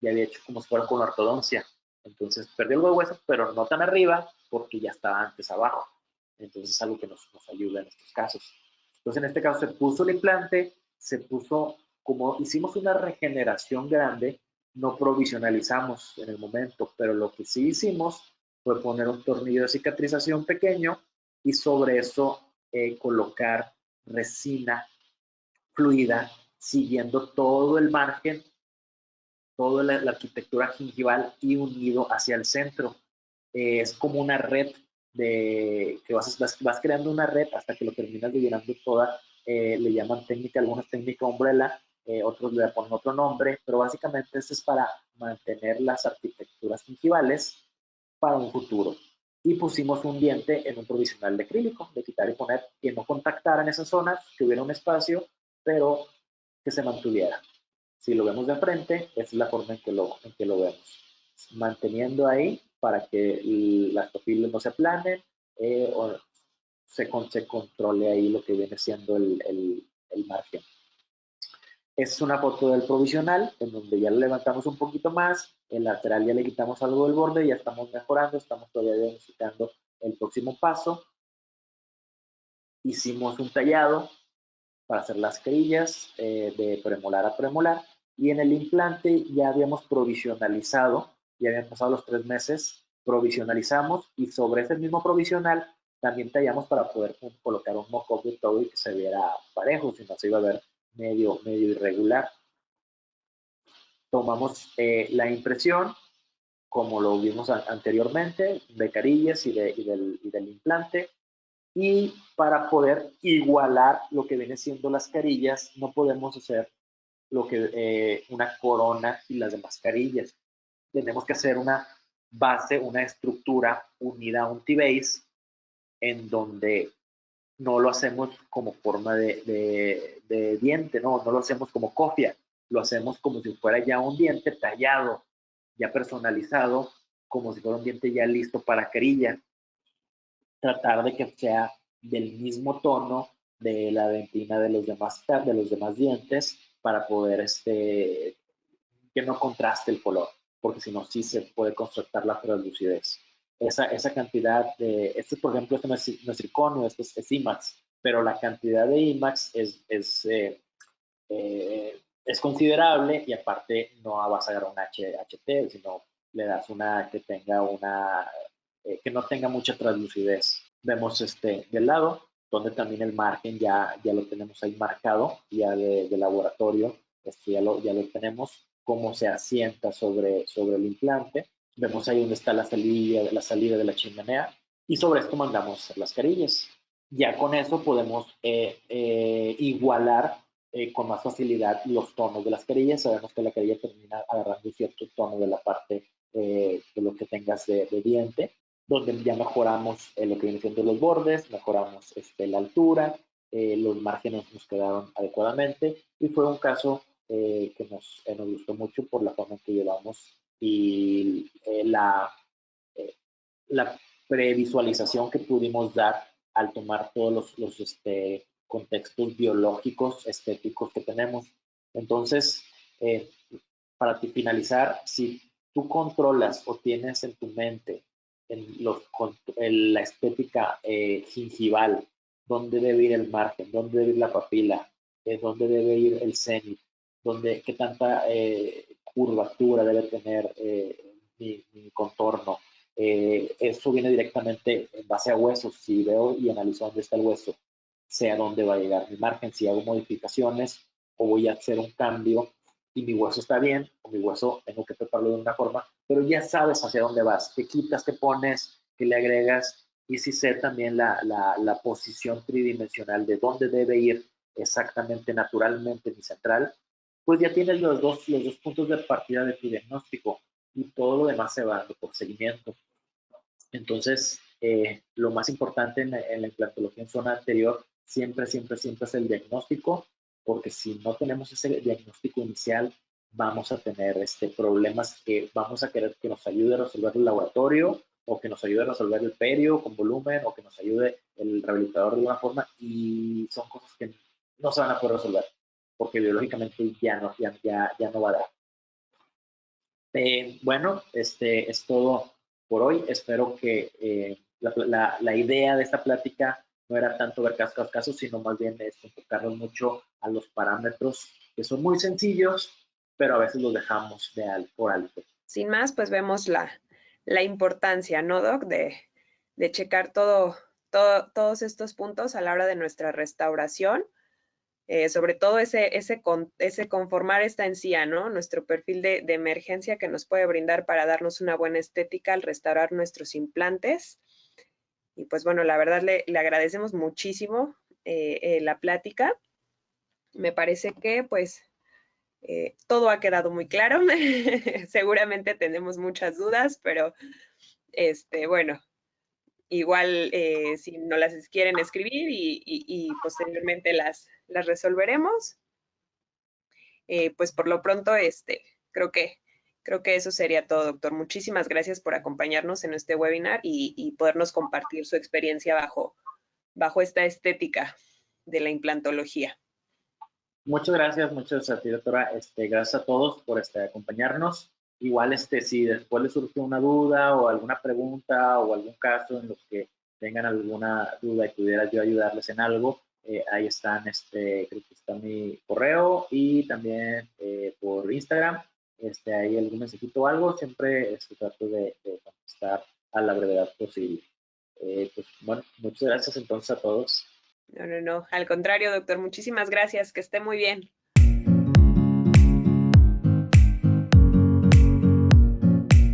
ya había hecho como si fuera con ortodoncia. Entonces, perdió el hueso, pero no tan arriba, porque ya estaba antes abajo. Entonces, es algo que nos ayuda en estos casos. Entonces, en este caso se puso el implante, se puso, como hicimos una regeneración grande, no provisionalizamos en el momento, pero lo que sí hicimos fue poner un tornillo de cicatrización pequeño, y sobre eso colocar resina fluida, siguiendo todo el margen, toda la arquitectura gingival, y unido hacia el centro. Es como una red que vas creando una red hasta que lo terminas de llenando toda. Le llaman técnica, algunos técnica umbrella, otros le ponen otro nombre, pero básicamente esto es para mantener las arquitecturas gingivales para un futuro. Y pusimos un diente en un provisional de acrílico, de quitar y poner, que no contactaran esas zonas, que hubiera un espacio, pero que se mantuviera. Si lo vemos de frente, esa es la forma en que lo vemos. Manteniendo ahí para que las papilas no se aplanen o se controle ahí lo que viene siendo el margen. Es una foto del provisional, en donde ya lo levantamos un poquito más, el lateral ya le quitamos algo del borde, ya estamos mejorando, estamos todavía diagnosticando el próximo paso. Hicimos un tallado para hacer las carillas de premolar a premolar, y en el implante ya habíamos provisionalizado, ya habían pasado los 3 meses, provisionalizamos, y sobre ese mismo provisional también tallamos para poder colocar un mock-up de todo y que se viera parejo, si no se iba a ver medio irregular. Tomamos la impresión, como lo vimos anteriormente, de carillas y del implante, y para poder igualar lo que viene siendo las carillas, no podemos hacer lo que una corona y las demás carillas. Tenemos que hacer una base, una estructura unida a un T-base, en donde no lo hacemos como forma de diente, no lo hacemos como cofia, lo hacemos como si fuera ya un diente tallado, ya personalizado, como si fuera un diente ya listo para carilla. Tratar de que sea del mismo tono de la dentina de los demás dientes, para poder que no contraste el color, porque si no sí se puede construir la translucidez. Esa cantidad de, por ejemplo, no es circonio, es IMAX, pero la cantidad de IMAX es considerable, y aparte no vas a agarrar un HT, sino le das una que tenga que no tenga mucha translucidez. Vemos del lado, donde también el margen ya lo tenemos ahí marcado, ya de laboratorio, ya lo tenemos, cómo se asienta sobre el implante. Vemos ahí donde está la salida de la chimenea, y sobre esto mandamos hacer las carillas. Ya con eso podemos igualar con más facilidad los tonos de las carillas. Sabemos que la carilla termina agarrando cierto tono de la parte de lo que tengas de diente, donde ya mejoramos lo que viene siendo los bordes, mejoramos la altura, los márgenes nos quedaron adecuadamente, y fue un caso que nos gustó mucho por la forma en que llevamos, y la previsualización que pudimos dar al tomar todos los contextos biológicos, estéticos que tenemos. Entonces, para finalizar, si tú controlas o tienes en tu mente la estética gingival, dónde debe ir el margen, dónde debe ir la papila, dónde debe ir el cenit, qué tanta curvatura debe tener mi contorno. Eso viene directamente en base a huesos. Si veo y analizo dónde está el hueso, sé a dónde va a llegar mi margen. Si hago modificaciones o voy a hacer un cambio y mi hueso está bien, o mi hueso tengo que prepararlo de una forma, pero ya sabes hacia dónde vas, qué quitas, qué pones, qué le agregas, y si sé también la posición tridimensional de dónde debe ir exactamente naturalmente mi central, pues ya tienes los dos puntos de partida de tu diagnóstico, y todo lo demás se va dando por seguimiento. Entonces, lo más importante en la implantología en zona anterior siempre es el diagnóstico, porque si no tenemos ese diagnóstico inicial, vamos a tener problemas que vamos a querer que nos ayude a resolver el laboratorio, o que nos ayude a resolver el perio con volumen, o que nos ayude el rehabilitador de alguna forma, y son cosas que no se van a poder resolver, porque biológicamente ya no va a dar. Bueno, es todo por hoy. Espero que la idea de esta plática no era tanto ver caso a caso, sino más bien enfocarnos mucho a los parámetros, que son muy sencillos, pero a veces los dejamos por alto. Sin más, pues vemos la importancia, ¿no, Doc? De checar todos estos puntos a la hora de nuestra restauración. Sobre todo ese conformar esta encía, ¿no? Nuestro perfil de emergencia que nos puede brindar para darnos una buena estética al restaurar nuestros implantes. Y pues bueno, la verdad le agradecemos muchísimo la plática. Me parece que pues todo ha quedado muy claro. Seguramente tenemos muchas dudas, pero bueno, igual si no las quieren escribir y posteriormente las resolveremos. Pues por lo pronto, creo que, creo que eso sería todo, doctor. Muchísimas gracias por acompañarnos en este webinar y podernos compartir su experiencia bajo esta estética de la implantología. Muchas gracias a ti, doctora. Gracias a todos por acompañarnos. Igual, si después les surgió una duda o alguna pregunta o algún caso en los que tengan alguna duda y pudiera yo ayudarles en algo, ahí están, creo que está mi correo y también por Instagram, hay algún mensajito o algo, siempre trato de contestar a la brevedad posible. Pues bueno, muchas gracias entonces a todos. No, no, no. Al contrario, doctor, muchísimas gracias. Que esté muy bien.